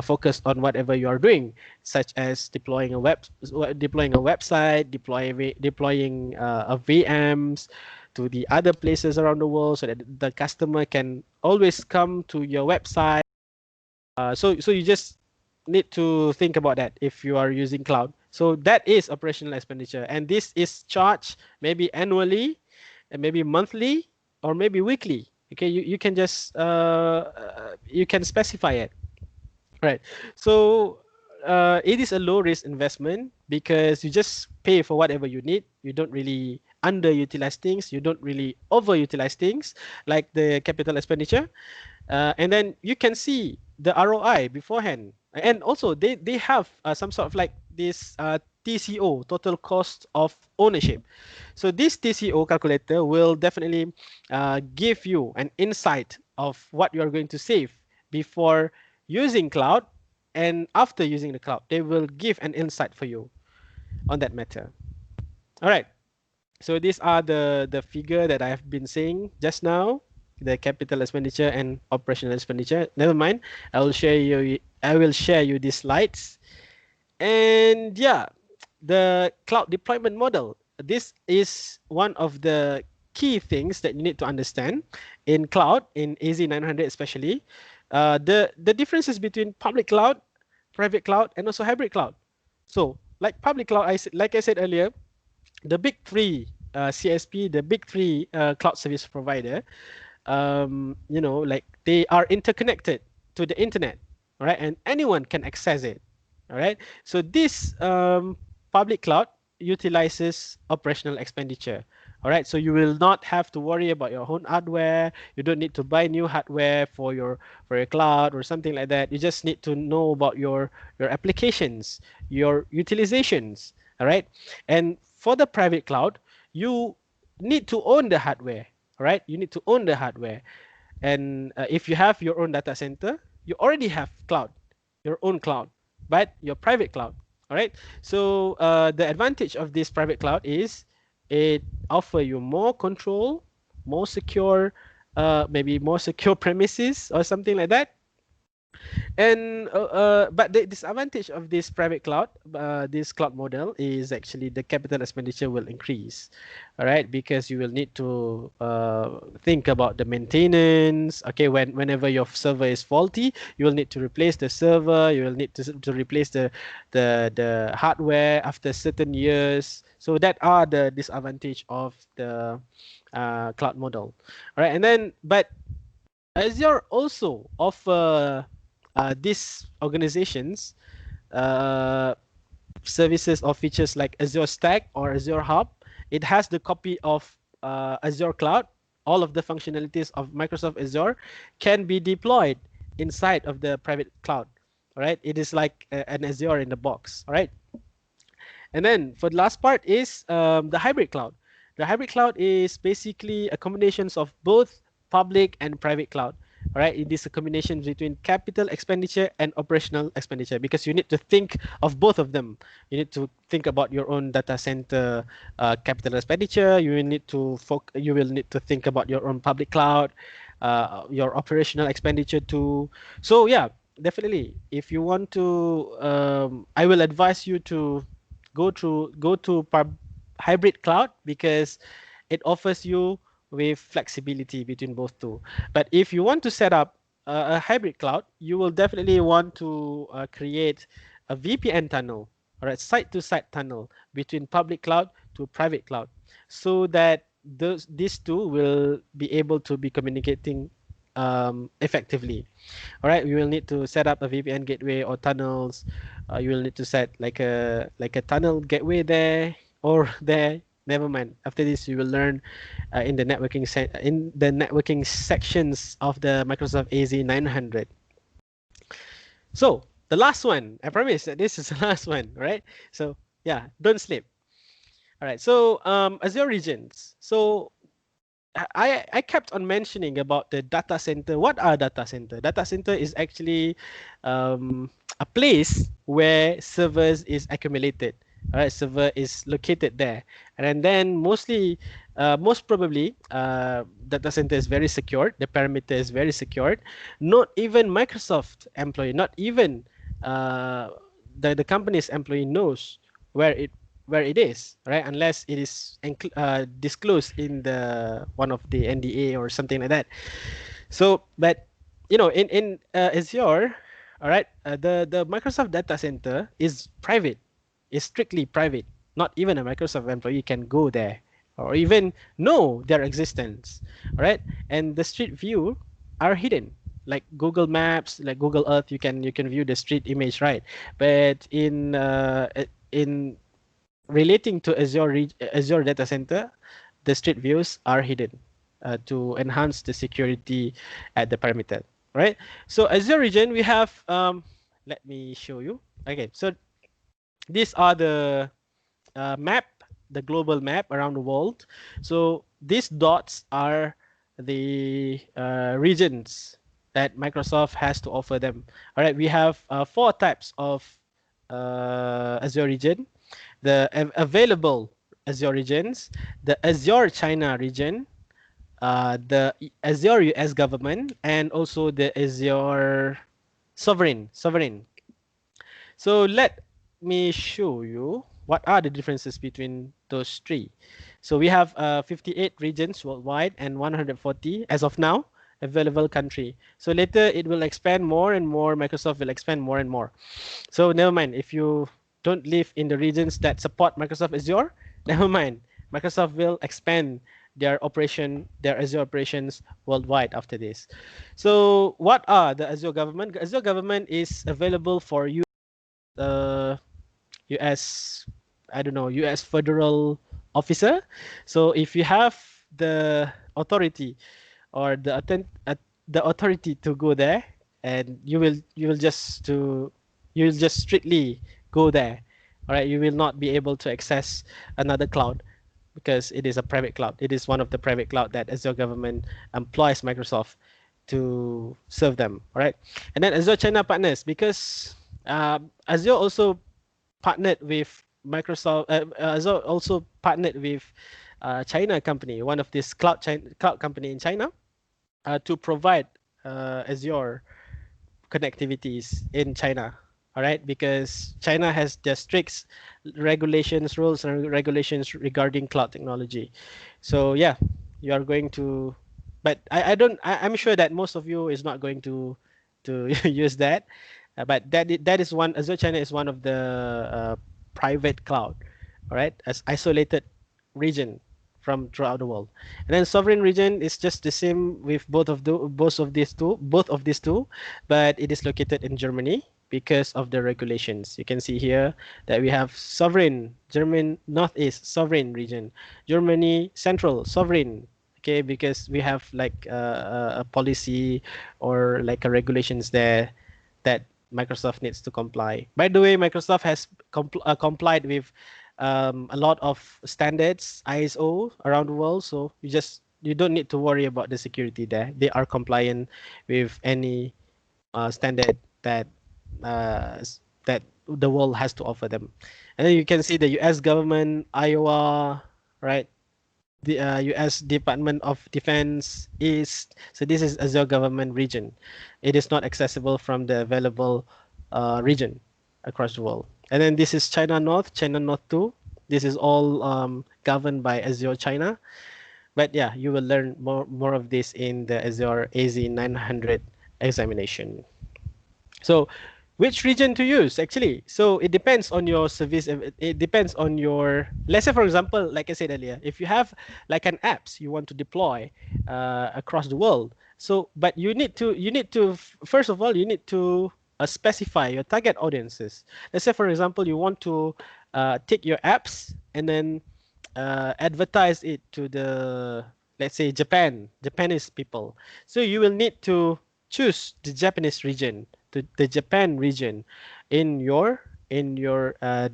Speaker 1: focus on whatever you are doing, such as deploying a website, deploying a VMs to the other places around the world, so that the customer can always come to your website. So you just need to think about that if you are using cloud. So that is operational expenditure, and this is charged maybe annually, and maybe monthly, or maybe weekly. Okay, you can just you can specify it, right? So it is a low risk investment because you just pay for whatever you need. You don't really underutilize things, you don't really overutilize things like the capital expenditure. And then you can see the ROI beforehand. And also they have some sort of like this TCO, total cost of ownership. So this TCO calculator will definitely give you an insight of what you are going to save before using cloud and after using the cloud. They will give an insight for you on that matter. All right. So these are the figure that I have been saying just now, the capital expenditure and operational expenditure. Never mind, I will share you these slides. And yeah, the cloud deployment model. This is one of the key things that you need to understand in cloud, in AZ900 especially. The differences between public cloud, private cloud, and also hybrid cloud. So like public cloud, like I said earlier, the big three CSP, the big three cloud service provider, like they are interconnected to the internet, all right, and anyone can access it, all right. So this public cloud utilizes operational expenditure, all right. So you will not have to worry about your own hardware. You don't need to buy new hardware for your cloud or something like that. You just need to know about your applications, your utilizations, all right. And for the private cloud, you need to own the hardware, all right. You need to own the hardware, and if you have your own data center, you already have cloud, your own cloud, but your private cloud, all right. So the advantage of this private cloud is it offer you more control, more secure, maybe more secure premises or something like that. And but the disadvantage of this private cloud, this cloud model, is actually the capital expenditure will increase, all right, because you will need to think about the maintenance. Okay, whenever your server is faulty, you will need to replace the server. You will need to replace the hardware after certain years. So that are the disadvantage of the cloud model, all right. And then, but Azure also offer these organizations uh, services or features like Azure Stack or Azure Hub. It has the copy of Azure Cloud. All of the functionalities of Microsoft Azure can be deployed inside of the private cloud. All right, it is like an Azure in the box. All right, and then for the last part is the hybrid cloud. The hybrid cloud is basically a combination of both public and private cloud. All right, it is a combination between capital expenditure and operational expenditure, because you need to think of both of them. You need to think about your own data center capital expenditure. You will need to think about your own public cloud, your operational expenditure too. So yeah, definitely, if you want to, I will advise you to go to hybrid cloud, because it offers you with flexibility between both two. But if you want to set up a hybrid cloud, you will definitely want to create a VPN tunnel, all right, site to site tunnel between public cloud to private cloud, so that these two will be able to be communicating effectively. All right, you will need to set up a VPN gateway or tunnels. You will need to set like a tunnel gateway there or there. Never mind. After this, you will learn in the networking sections of the Microsoft AZ 900. So the last one, I promise that this is the last one, right? So yeah, don't sleep. All right. So Azure regions. So I kept on mentioning about the data center. What are data center? Data center is actually a place where servers is accumulated. All right, server is located there, and then most probably, data center is very secured. The perimeter is very secured. Not even Microsoft employee, not even uh, the company's employee knows where it is, right? Unless it is disclosed in the one of the NDA or something like that. So, but in Azure, all right, the Microsoft data center is private, is strictly private. Not even a Microsoft employee can go there or even know their existence, all right? And the street view are hidden, like Google Maps, like Google Earth. You can view the street image, right? But in relating to Azure data center, the street views are hidden to enhance the security at the perimeter, right? So Azure region, we have, let me show you. Okay, so these are the map, the global map around the world. So these dots are the regions that Microsoft has to offer them. All right, we have 4 types of Azure region: the available Azure regions, the Azure China region, the Azure US government, and also the Azure sovereign. So let me show you what are the differences between those three. So we have 58 regions worldwide and 140 as of now available country. So later it will expand more and more. Microsoft will expand more and more. So never mind, if you don't live in the regions that support Microsoft Azure, never mind. Microsoft will expand their Azure operations worldwide after this. So what are the Azure Government? Azure Government is available for you, US, I don't know, US federal officer. So if you have the authority or the authority to go there, and you will just strictly go there. All right, you will not be able to access another cloud because it is a private cloud. It is one of the private cloud that Azure Government employs Microsoft to serve them. All right, and then Azure China partners, because Azure also partnered with Microsoft. Azure also partnered with China company, one of this cloud company in China, to provide Azure connectivities in China. All right, because China has the strict regulations, rules and regulations regarding cloud technology. So yeah, you are going to, but I don't. I'm sure that most of you is not going to use that. But that is one. Azure China is one of the private cloud. All right, as isolated region from throughout the world. And then sovereign region is just the same with both of these two, but it is located in Germany because of the regulations. You can see here that we have sovereign German northeast sovereign region, Germany central sovereign. Okay, because we have like a policy or like a regulations there that Microsoft needs to comply. By the way, Microsoft has complied with a lot of standards, ISO around the world. So you don't need to worry about the security there. They are compliant with any standard uh, that the world has to offer them. And then you can see the U.S. government, Iowa, right? The U.S. Department of Defense East. So this is Azure Government region. It is not accessible from the available region across the world. And then this is China North 2. This is all governed by Azure China. But yeah, you will learn more of this in the Azure AZ 900 examination. So which region to use actually? So it depends on your service. It depends on your, let's say for example, like I said earlier, if you have like an apps you want to deploy across the world. So, but you need to first of all, you need to specify your target audiences. Let's say for example, you want to take your apps and then advertise it to the, let's say Japanese people. So you will need to choose the Japanese region, the Japan region in your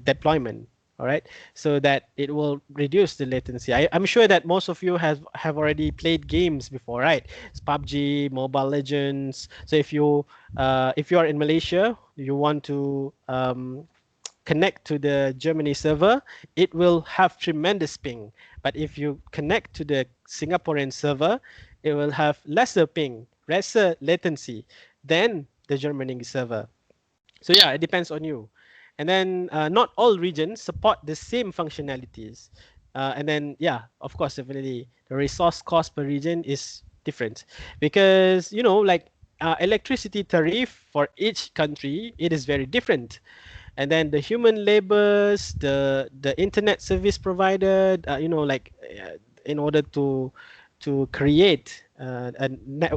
Speaker 1: deployment. All right, so that it will reduce the latency. I'm sure that most of you have already played games before, right? It's PUBG, Mobile Legends. So if you are in Malaysia, you want to connect to the Germany server, it will have tremendous ping. But if you connect to the Singaporean server, it will have lesser ping, lesser latency than the Germany server. So yeah, it depends on you. And then not all regions support the same functionalities. And then yeah, of course, definitely the resource cost per region is different because like electricity tariff for each country, it is very different. And then the human labors, the internet service provided, in order to create a net,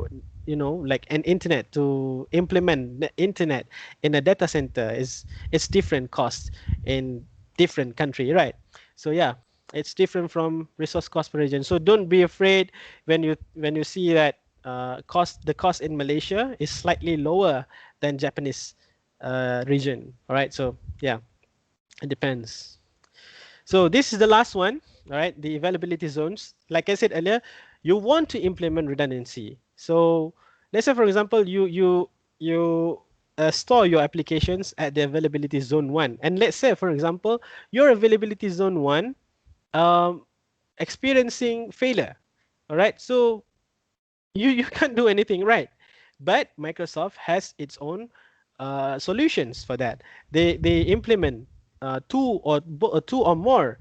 Speaker 1: like an internet, to implement the internet in a data center is it's different cost in different country, right? So yeah, it's different from resource cost per region. So don't be afraid when you see that the cost in Malaysia is slightly lower than Japanese region. All right, so yeah, it depends. So this is the last one. All right, the availability zones. Like I said earlier, you want to implement redundancy. So let's say for example, you store your applications at the availability zone 1, and let's say for example your availability zone 1 um, experiencing failure. All right, so you can't do anything, right? But Microsoft has its own solutions for that. They implement two or more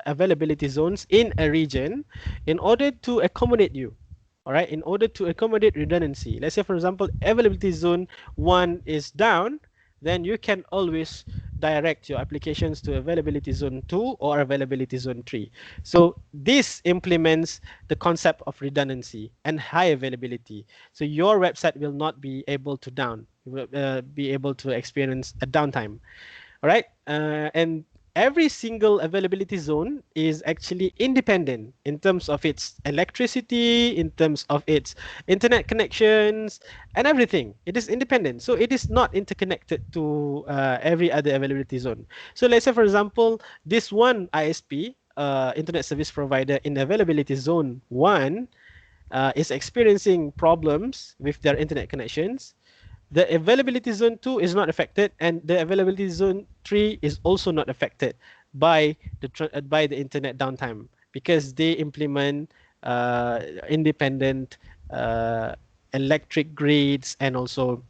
Speaker 1: availability zones in a region in order to accommodate you. All right, in order to accommodate redundancy. Let's say, for example, availability zone 1 is down, then you can always direct your applications to availability zone 2 or availability zone 3. So this implements the concept of redundancy and high availability. So your website will not be able to be able to experience a downtime. All right. And every single availability zone is actually independent in terms of its electricity, in terms of its internet connections, and everything. It is independent. So it is not interconnected to every other availability zone. So let's say, for example, this one ISP, internet service provider in availability zone 1, is experiencing problems with their internet connections. The availability zone 2 is not affected, and the availability zone 3 is also not affected by the internet downtime, because they implement independent uh, electric grids and also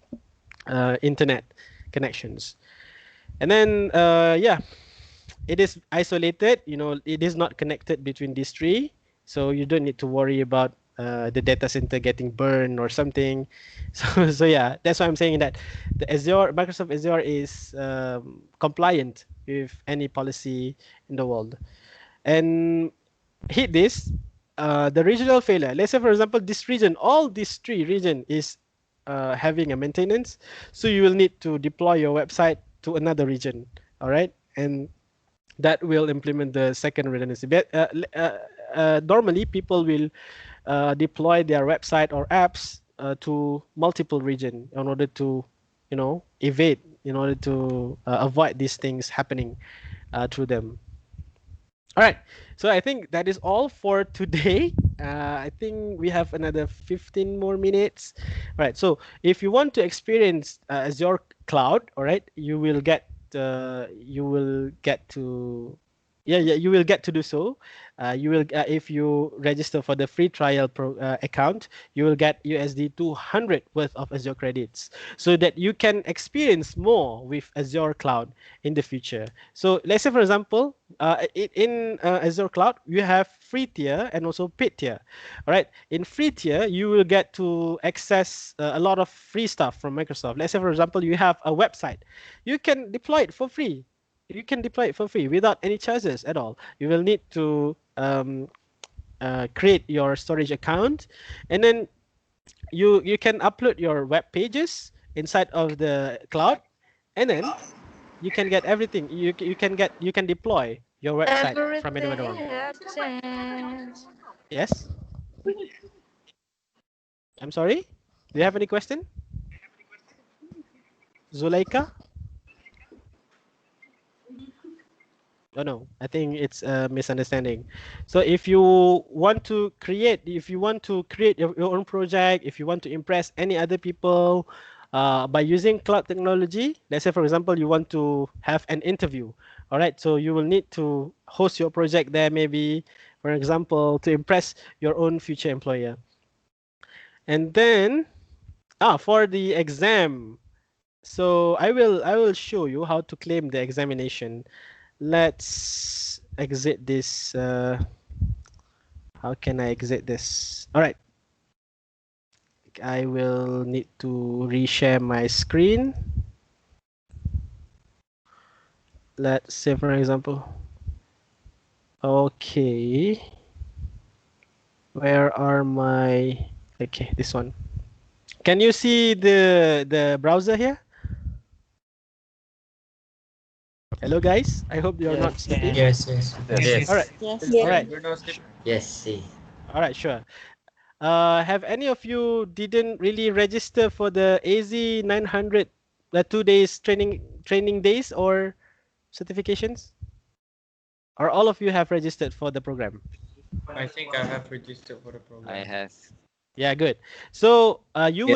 Speaker 1: internet connections. And then yeah, it is isolated. It is not connected between these three, so you don't need to worry about the data center getting burned or something. So yeah, that's why I'm saying that the Microsoft Azure is compliant with any policy in the world. And hit this, the regional failure. Let's say, for example, this region, all these three region is having a maintenance, so you will need to deploy your website to another region. All right, and that will implement the second redundancy. But normally, people will deploy their website or apps to multiple region in order to, evade, in order to avoid these things happening to them. All right, so I think that is all for today. I think we have another 15 more minutes. All right, so if you want to experience Azure Cloud, all right, you will get to, yeah, you will get to do so. You will, if you register for the free trial account, you will get USD 200 worth of Azure credits, so that you can experience more with Azure Cloud in the future. So let's say, for example, in Azure Cloud, you have free tier and also paid tier. All right, in free tier, you will get to access a lot of free stuff from Microsoft. Let's say, for example, you have a website, you can deploy it for free. You can deploy it for free without any charges at all. You will need to create your storage account, and then you can upload your web pages inside of the cloud, and then you can get everything. You can deploy your website from anywhere in the
Speaker 6: Everything
Speaker 1: world.
Speaker 6: has changed.
Speaker 1: Yes. I'm sorry. Do you have any question, Zuleika? Oh no, I think it's a misunderstanding. So if you want to create, your own project, if you want to impress any other people by using cloud technology, let's say, for example, you want to have an interview. All right, so you will need to host your project there, maybe, for example, to impress your own future employer. And then for the exam, so I will show you how to claim the examination. Let's exit this. How can I exit this? All right. I will need to reshare my screen. Let's say, for example. Okay. Where are my? Okay, this one. Can you see the browser here? Hello, guys. I hope you're not sleeping.
Speaker 4: Yes, yes.
Speaker 5: Yes.
Speaker 1: All right.
Speaker 2: Yes.
Speaker 1: All right.
Speaker 5: Yes, see.
Speaker 1: All right. Sure. Have any of you didn't really register for the AZ 900, the 2 days training days or certifications? Or all of you have registered for the program?
Speaker 4: I think I have registered for the program.
Speaker 5: I have.
Speaker 1: Yeah, good. So you
Speaker 5: Yeah.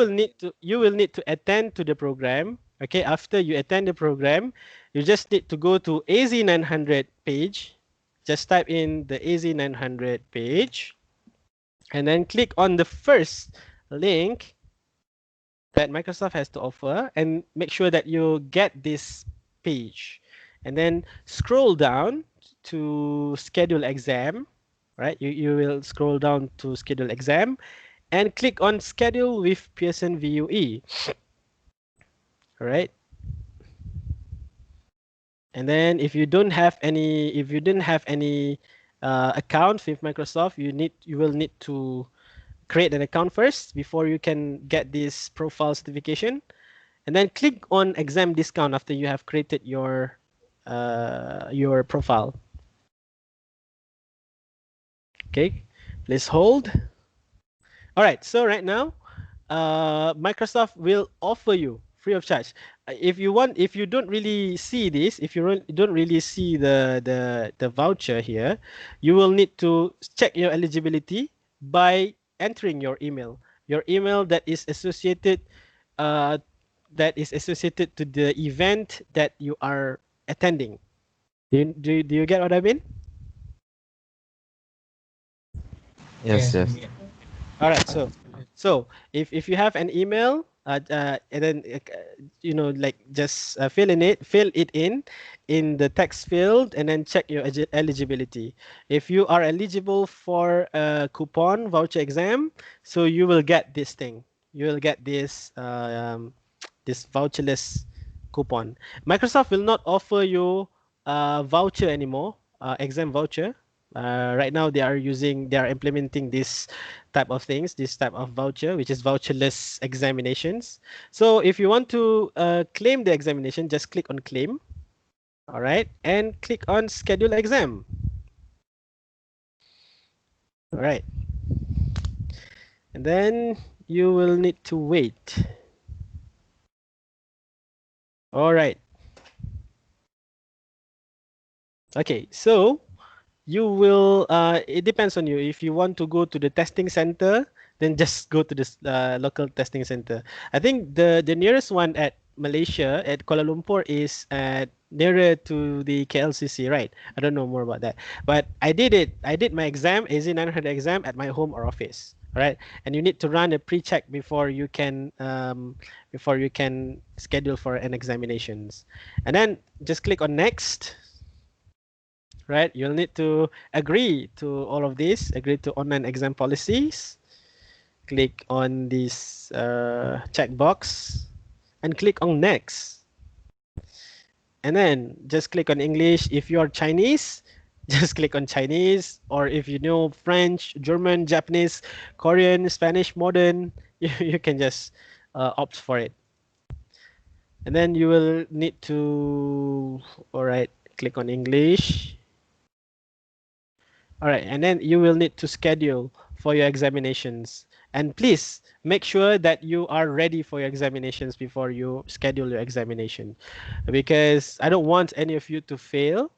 Speaker 1: will need to attend to the program. Okay, after you attend the program, you just need to go to AZ 900 page. Just type in the AZ 900 page, and then click on the first link that Microsoft has to offer, and make sure that you get this page, and then scroll down to schedule exam. Right, you will scroll down to schedule exam and click on schedule with Pearson VUE. All right. And then if you don't have any, if you didn't have any account with Microsoft, you will need to create an account first before you can get this profile certification. And then click on exam discount after you have created your profile. Okay, please hold. All right, so right now, Microsoft will offer you free of charge. If you want, if you don't really see this, if you don't really see the voucher here, you will need to check your eligibility by entering your email uh, that is associated to the event that you are attending. Do you get what I mean?
Speaker 5: Yes,
Speaker 4: Yeah.
Speaker 5: yes.
Speaker 1: All right. So if you have an email, and then like just fill it in the text field, and then check your eligibility. If you are eligible for a coupon voucher exam, so you will get this thing. You will get this voucherless coupon. Microsoft will not offer you a voucher anymore, exam voucher. Right now they are implementing this type of things, this type of voucher, which is voucherless examinations. So if you want to claim the examination, just click on claim. All right, and click on schedule exam. All right, and then you will need to wait. All right. Okay, so you will it depends on you. If you want to go to the testing center, then just go to this local testing center. I think the nearest one at Malaysia at Kuala Lumpur is at nearer to the KLCC, right? I don't know more about that, but I did my exam, AZ900 exam, at my home or office. All right, and you need to run a pre-check before you can schedule for an examinations, and then just click on next. Right, you'll need to agree to all of this, agree to online exam policies, click on this checkbox, and click on next. And then just click on English. If you are Chinese, just click on Chinese, or if you know French, German, Japanese, Korean, Spanish, modern, you can just opt for it. And then you will need to, all right, click on English. All right, and then you will need to schedule for your examinations. And please make sure that you are ready for your examinations before you schedule your examination, because I don't want any of you to fail.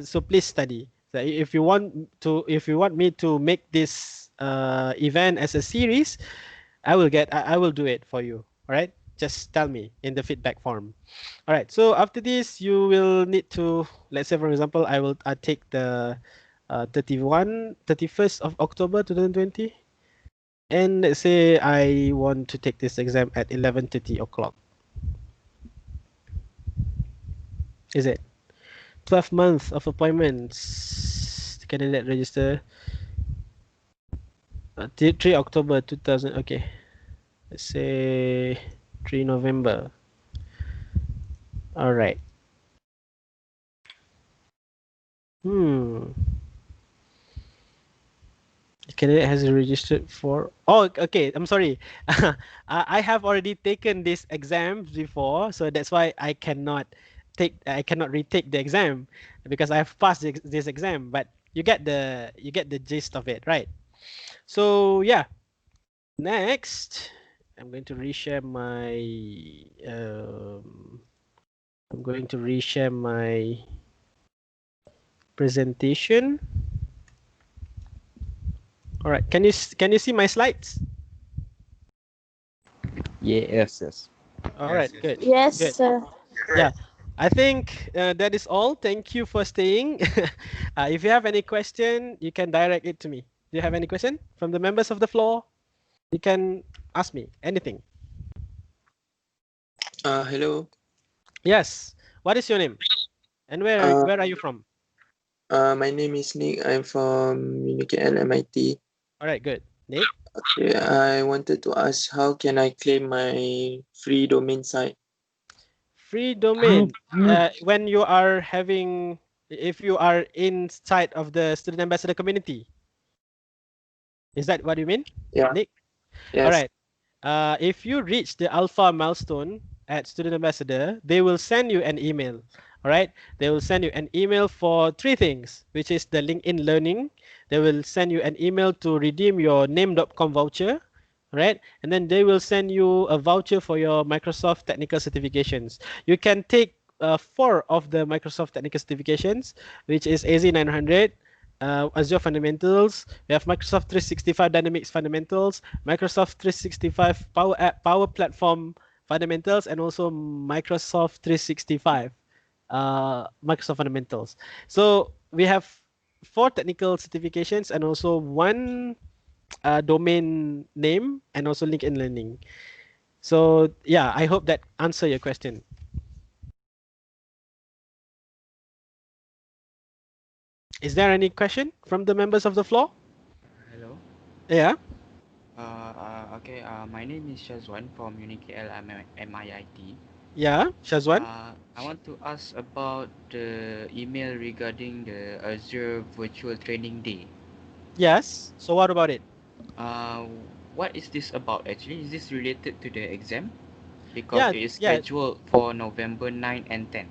Speaker 1: So please study. So if you want me to make this event as a series, I will do it for you. All right, just tell me in the feedback form. All right, so after this you will need to, let's say for example, I take the 31st of October 2020, and let's say I want to take this exam at 11:30 o'clock. Is it 12 months of appointments? Candidate register 3 October 2000. Okay, let's say 3 November. All right. Hmm. The candidate has registered for. Oh, okay. I'm sorry. I have already taken this exam before, so that's why I cannot retake the exam, because I have passed this exam. But you get the gist of it, right? So yeah. Next, I'm going to reshare my I'm going to reshare my presentation. All right. Can you see my slides?
Speaker 5: Yes, yes.
Speaker 1: All right. Good.
Speaker 6: Yes,
Speaker 1: Good.
Speaker 6: sir.
Speaker 1: Yeah, I think that is all. Thank you for staying. If you have any question, you can direct it to me. Do you have any question from the members of the floor? You can ask me anything.
Speaker 7: Hello.
Speaker 1: Yes. What is your name? And where are you from?
Speaker 7: My name is Nick. I'm from UniKL MIT.
Speaker 1: All right. Good. Nick.
Speaker 7: Okay, I wanted to ask how can I claim my free domain site?
Speaker 1: Free domain. When you are having, if you are inside of the student ambassador community, is that what you mean,
Speaker 7: Yeah.
Speaker 1: Nick? All
Speaker 7: Yes.
Speaker 1: right. If you reach the alpha milestone at student ambassador, they will send you an email. All right. They will send you an email for three things, which is the LinkedIn Learning. They will send you an email to redeem your name.com voucher. Right, and then they will send you a voucher for your Microsoft technical certifications. You can take four of the Microsoft technical certifications, which is AZ 900, Azure Fundamentals. We have Microsoft 365 Dynamics Fundamentals, Microsoft 365 Power App, Power Platform Fundamentals, and also Microsoft 365 Microsoft Fundamentals. So we have four technical certifications and also one domain name and also LinkedIn Learning. So yeah, I hope that answer your question. Is there any question from the members of the floor?
Speaker 5: Hello.
Speaker 1: Yeah,
Speaker 5: Okay. My name is Shazwan from UniKL MIIT.
Speaker 1: yeah, Shazwan.
Speaker 5: I want to ask about the email regarding the Azure Virtual Training Day.
Speaker 1: Yes. So what about it?
Speaker 5: Uh, what is this about actually? Is this related to the exam? Because
Speaker 1: Yeah,
Speaker 5: it is
Speaker 1: yeah,
Speaker 5: scheduled for November 9 and 10.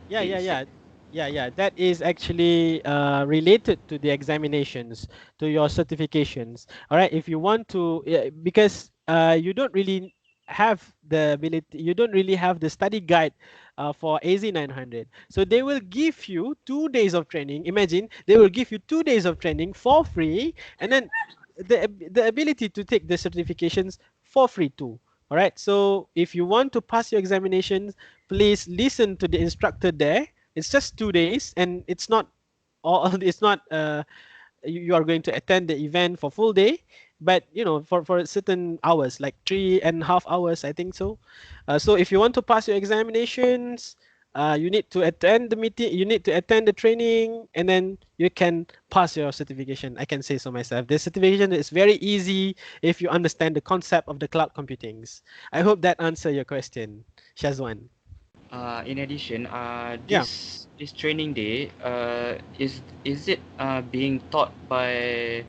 Speaker 1: yeah, yeah,
Speaker 5: Is it?
Speaker 1: yeah. Yeah. That is actually related to the examinations, to your certifications. All right. If you want to, because you don't really have the ability, you don't really have the study guide for AZ 900. So they will give you 2 days of training. Imagine they will give you 2 days of training for free, and then the ability to take the certifications for free too. All right. So if you want to pass your examinations, please listen to the instructor there. It's just 2 days, and it's not all. It's not. You are going to attend the event for full day, but for certain hours, like 3.5 hours, I think so. So if you want to pass your examinations, you need to attend the meeting, you need to attend the training, and then you can pass your certification. I can say so myself. The certification is very easy if you understand the concept of the cloud computings. I hope that answer your question, Shazwan.
Speaker 5: In addition,
Speaker 1: Yeah,
Speaker 5: this training day, is it being taught by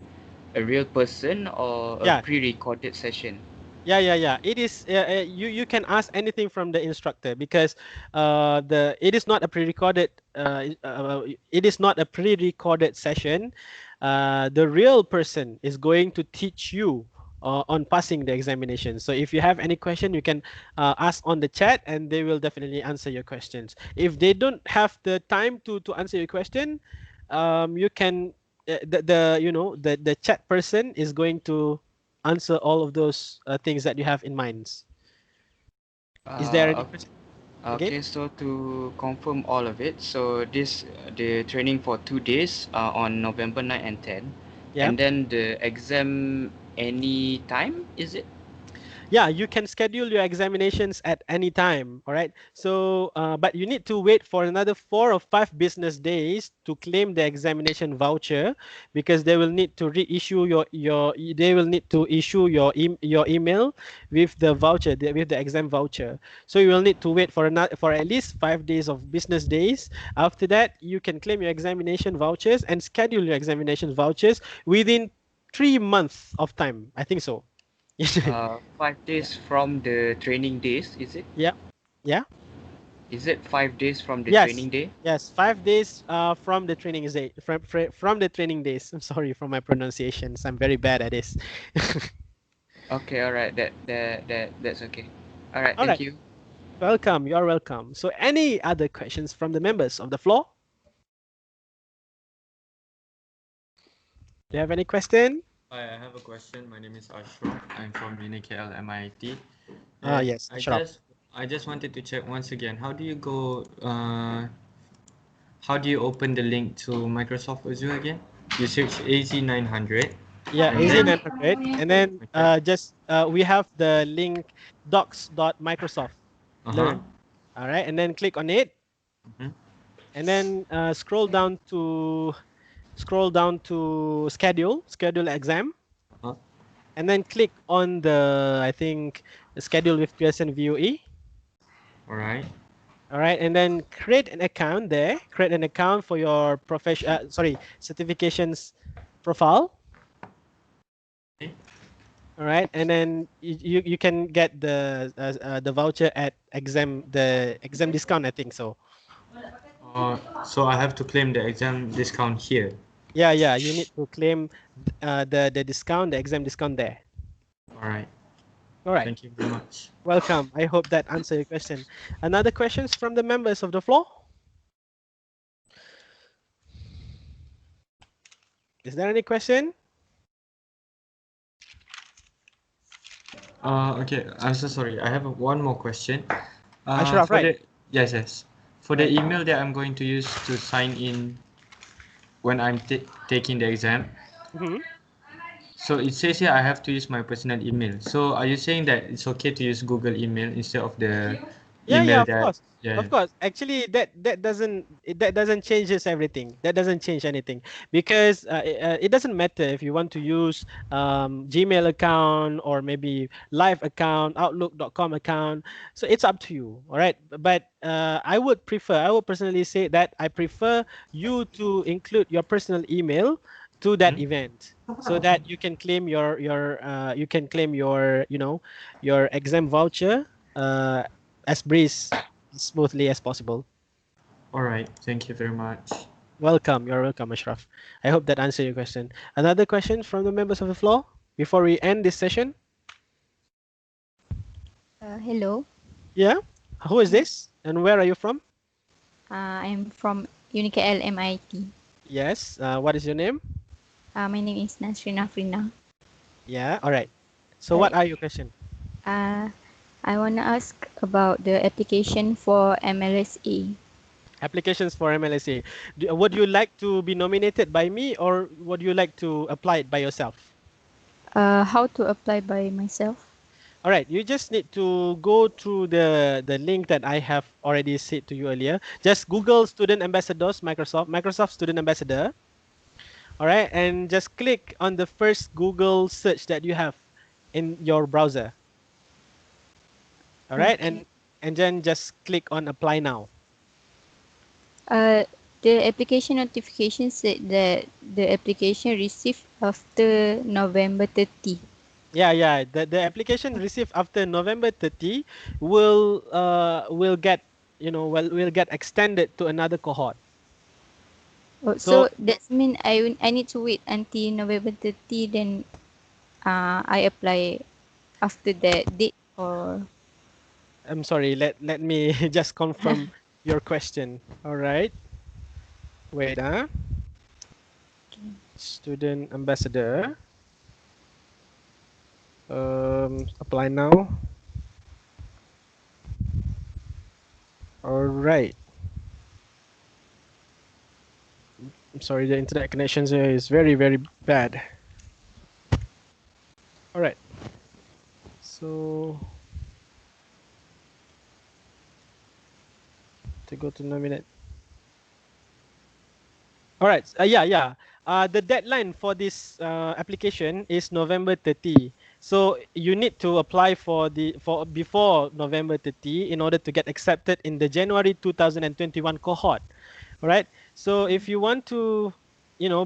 Speaker 5: a real person or a
Speaker 1: yeah.
Speaker 5: pre-recorded session?
Speaker 1: Yeah. It is. You can ask anything from the instructor because it is not a pre-recorded. It is not a pre-recorded session. The real person is going to teach you on passing the examination. So if you have any question, you can ask on the chat, and they will definitely answer your questions. If they don't have the time to answer your question, you can the chat person is going to answer all of those things that you have in mind. Is there any
Speaker 5: Okay.
Speaker 1: question again?
Speaker 5: Okay, so to confirm all of it, so the training for 2 days on November 9 and 10,
Speaker 1: Yeah.
Speaker 5: and then the exam any time, is it?
Speaker 1: Yeah, you can schedule your examinations at any time. All right. So but you need to wait for another 4 or 5 business days to claim the examination voucher, because they will need to reissue your they will need to issue your email with the voucher, with the exam voucher. So you will need to wait for another, for at least 5 days of business days. After that, you can claim your examination vouchers and schedule your examination vouchers within 3 months of time, I think so.
Speaker 5: 5 days from the training days, is it?
Speaker 1: Yeah. Yeah.
Speaker 5: Is it 5 days from the
Speaker 1: Yes.
Speaker 5: training day?
Speaker 1: Yes. 5 days from the training day. From the training days. I'm sorry for my pronunciations. I'm very bad at this.
Speaker 5: Okay, all right, that's okay. All right,
Speaker 1: All
Speaker 5: thank
Speaker 1: right.
Speaker 5: you.
Speaker 1: Welcome. You're welcome. So, any other questions from the members of the floor? Do you have any question?
Speaker 8: Hi, I have a question. My name is Ashraf. I'm from UniKL MIT.
Speaker 1: Yes. Ashraf.
Speaker 8: I just wanted to check once again. How do you open the link to Microsoft Azure again? You search AZ900
Speaker 1: Yeah.
Speaker 8: and
Speaker 1: AZ
Speaker 8: then
Speaker 1: 900. And then
Speaker 8: okay.
Speaker 1: just we have the link docs.microsoft
Speaker 8: Uh-huh.
Speaker 1: learn. All right. And then click on it.
Speaker 8: Mm-hmm.
Speaker 1: And then scroll down to schedule exam,
Speaker 8: Uh-huh.
Speaker 1: and then click on the, I think, schedule with Pearson VUE.
Speaker 8: All right.
Speaker 1: All right, and then create an account there. Create an account for your certifications profile.
Speaker 8: Okay.
Speaker 1: All right, and then you can get the voucher at the exam discount. I think so.
Speaker 8: So I have to claim the exam discount here.
Speaker 1: Yeah. You need to claim the discount, the exam discount there.
Speaker 8: All right.
Speaker 1: All right.
Speaker 8: Thank you very much.
Speaker 1: Welcome. I hope that answered your question. Another questions from the members of the floor? Is there any question?
Speaker 8: Okay. I'm so sorry. I have one more question.
Speaker 1: Ashraf,
Speaker 8: For
Speaker 1: right?
Speaker 8: the yes. For the
Speaker 1: Right.
Speaker 8: email that I'm going to use to sign in when I'm taking the exam.
Speaker 1: Mm-hmm.
Speaker 8: So it says here I have to use my personal email. So are you saying that it's okay to use Google email instead of the
Speaker 1: Yeah,
Speaker 8: email
Speaker 1: of
Speaker 8: that
Speaker 1: course.
Speaker 8: yeah.
Speaker 1: Of course. Actually, that doesn't changes everything. That doesn't change anything because it doesn't matter if you want to use Gmail account or maybe Live account, Outlook.com account. So it's up to you. All right. But I would personally say that I prefer you to include your personal email to that
Speaker 8: Hmm?
Speaker 1: event so that you can claim your exam voucher uh, as breeze smoothly as possible.
Speaker 8: All right. Thank you very much.
Speaker 1: Welcome. You're welcome, Ashraf. I hope that answered your question. Another question from the members of the floor before we end this session?
Speaker 6: Hello.
Speaker 1: Yeah. Who is this and where are you from?
Speaker 6: I'm from UniKL MIT.
Speaker 1: Yes. What is your name?
Speaker 6: My name is Nasrina Frina.
Speaker 1: Yeah. All right. So what
Speaker 6: Right.
Speaker 1: are your question?
Speaker 6: Uh, I want to ask about the application for MLSA.
Speaker 1: Applications for MLSA. Would you like to be nominated by me or would you like to apply it by yourself?
Speaker 6: How to apply by myself?
Speaker 1: All right, you just need to go through the link that I have already said to you earlier. Just Google Student Ambassadors, Microsoft Student Ambassador. All right, and just click on the first Google search that you have in your browser. All right,
Speaker 6: Okay.
Speaker 1: and then just click on Apply Now.
Speaker 6: Uh, the application notification said that the application received after November 30.
Speaker 1: Yeah. The application received after November 30 will get will get extended to another cohort.
Speaker 6: Oh,
Speaker 1: So
Speaker 6: so that means I need to wait until November 30, then I apply after that date or
Speaker 1: I'm sorry, let me just confirm your question. All right. Wait, Student ambassador. Apply now. All right. I'm sorry, the internet connections here is very bad. All right. So to go to nominate. All right. Yeah. The deadline for this application is November 30. So you need to apply for before November 30 in order to get accepted in the January 2021 cohort. All right. So if you want to,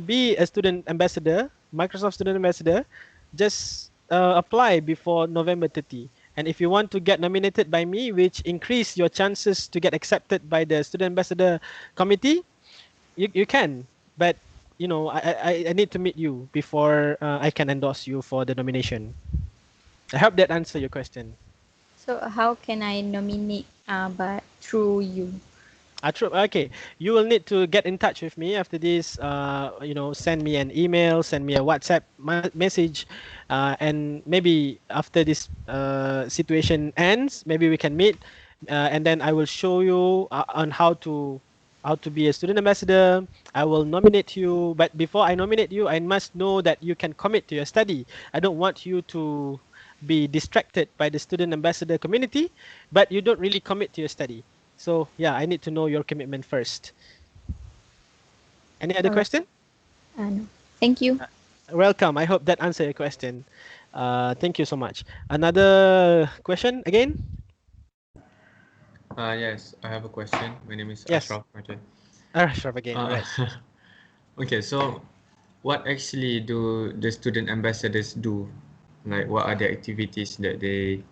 Speaker 1: be a student ambassador, Microsoft student ambassador, just apply before November 30. And if you want to get nominated by me, which increase your chances to get accepted by the student ambassador committee, you can, but I need to meet you before I can endorse you for the nomination. I hope that answer your question.
Speaker 6: so how can I nominate but through you?
Speaker 1: True. Okay, you will need to get in touch with me after this. Send me an email, send me a WhatsApp message, and maybe after this situation ends, maybe we can meet, and then I will show you on how to be a student ambassador. I will nominate you, but before I nominate you, I must know that you can commit to your study. I don't want you to be distracted by the student ambassador community, but you don't really commit to your study. So yeah, I need to know your commitment first. Any other
Speaker 6: All right.
Speaker 1: question?
Speaker 6: No. Thank you.
Speaker 1: Welcome. I hope that answered your question. Thank you so much. Another question again?
Speaker 8: Yes, I have a question. My name is
Speaker 1: Yes.
Speaker 8: Ashraf. Okay.
Speaker 1: Ashraf again. All
Speaker 8: Uh,
Speaker 1: right.
Speaker 8: okay, so what actually do the student ambassadors do? Like, what are the activities that they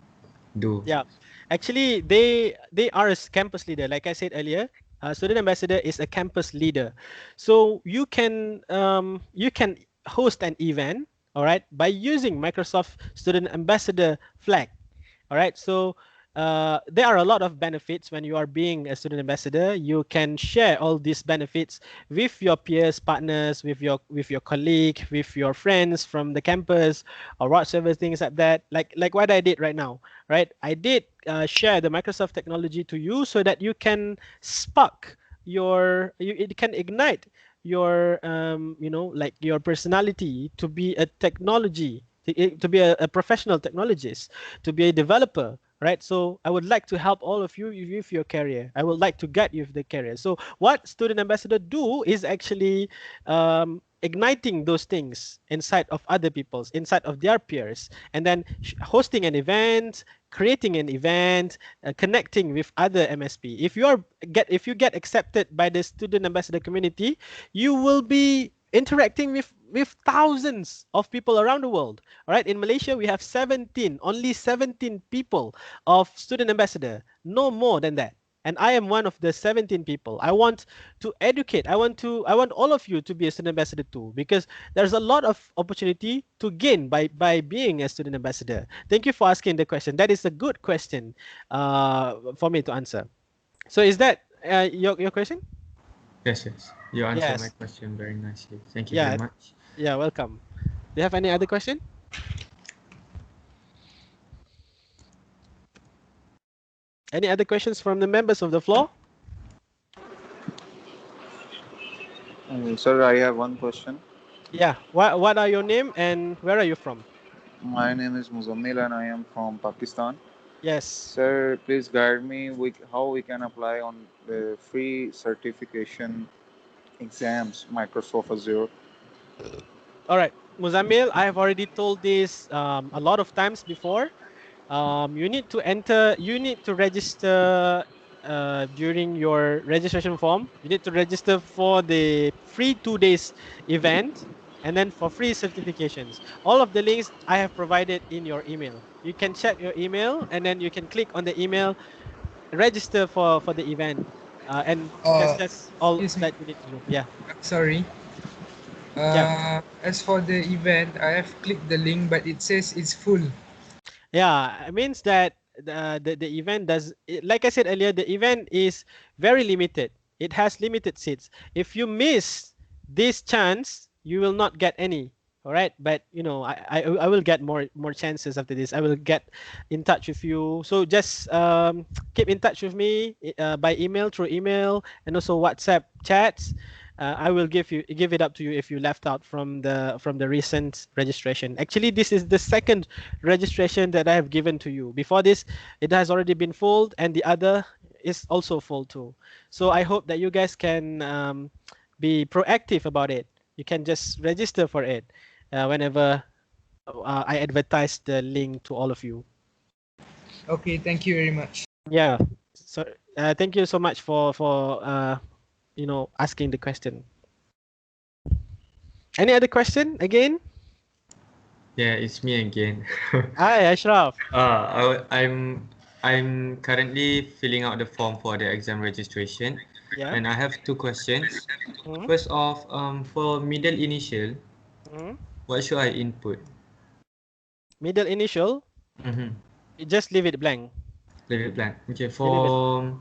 Speaker 8: do?
Speaker 1: Yeah, actually, they are a campus leader. Like I said earlier, student ambassador is a campus leader. So you can host an event, all right, by using Microsoft Student Ambassador flag. All right, so there are a lot of benefits when you are being a student ambassador. You can share all these benefits with your peers, partners, with your colleague, with your friends from the campus, or whatsoever things like that. Like what I did right now, right? I did share the Microsoft technology to you so that you can spark it can ignite your like your personality to be a technology to be a professional technologist, to be a developer, right? So I would like to help all of you with your career. I would like to guide you with the career. So what student ambassador do is actually igniting those things inside of other people's, inside of their peers, and then hosting an event, creating an event, connecting with other MSP. If you get accepted by the student ambassador community, you will be interacting with thousands of people around the world. All right, in Malaysia we have only 17 people of student ambassador, no more than that. And I am one of the 17 people. I want to educate. I want all of you to be a student ambassador too, because there's a lot of opportunity to gain by being a student ambassador. Thank you for asking the question. That is a good question for me to answer. So is that your question?
Speaker 8: Yes, yes. You answered my
Speaker 1: Yes.
Speaker 8: question very nicely. Thank you very
Speaker 1: Yeah.
Speaker 8: much.
Speaker 1: Yeah. Welcome. Do you have any other question? Any other questions from the members of the floor?
Speaker 9: Sir, I have one question.
Speaker 1: Yeah. What are your name and where are you from?
Speaker 9: My name is Muzammil and I am from Pakistan.
Speaker 1: Yes.
Speaker 9: Sir, please guide me with how we can apply on the free certification exams, Microsoft Azure.
Speaker 1: All right. Muzamil, I have already told this a lot of times before. You need to register during your registration form. You need to register for the free 2 days event and then for free certifications. All of the links I have provided in your email. You can check your email and then you can click on the email, register for the event. And that's all
Speaker 4: Excuse me.
Speaker 1: that you need to do. Yeah.
Speaker 4: Sorry.
Speaker 1: Yeah.
Speaker 4: As for the event, I have clicked the link, but it says it's full.
Speaker 1: Yeah, it means that the event like I said earlier, the event is very limited. It has limited seats. If you miss this chance, you will not get any. All right, but I will get more chances after this. I will get in touch with you. So just keep in touch with me by email, through email, and also WhatsApp chats. I will give it up to you if you left out from the recent registration. Actually, this is the second registration that I have given to you. Before this, it has already been full, and the other is also full too. So I hope that you guys can be proactive about it. You can just register for it whenever I advertise the link to all of you.
Speaker 4: Okay, thank you very much.
Speaker 1: Yeah. So thank you so much for asking the question. Any other question again?
Speaker 8: Yeah, it's me again.
Speaker 1: Hi, Ashraf.
Speaker 8: I'm currently filling out the form for the exam registration,
Speaker 1: Yeah.
Speaker 8: and I have two questions.
Speaker 1: Mhm.
Speaker 8: First off, for middle initial,
Speaker 1: Mhm.
Speaker 8: what should I input?
Speaker 1: Middle initial,
Speaker 8: Mm-hmm.
Speaker 1: you just leave it blank.
Speaker 8: Leave it blank. Okay,
Speaker 1: You leave it.
Speaker 8: for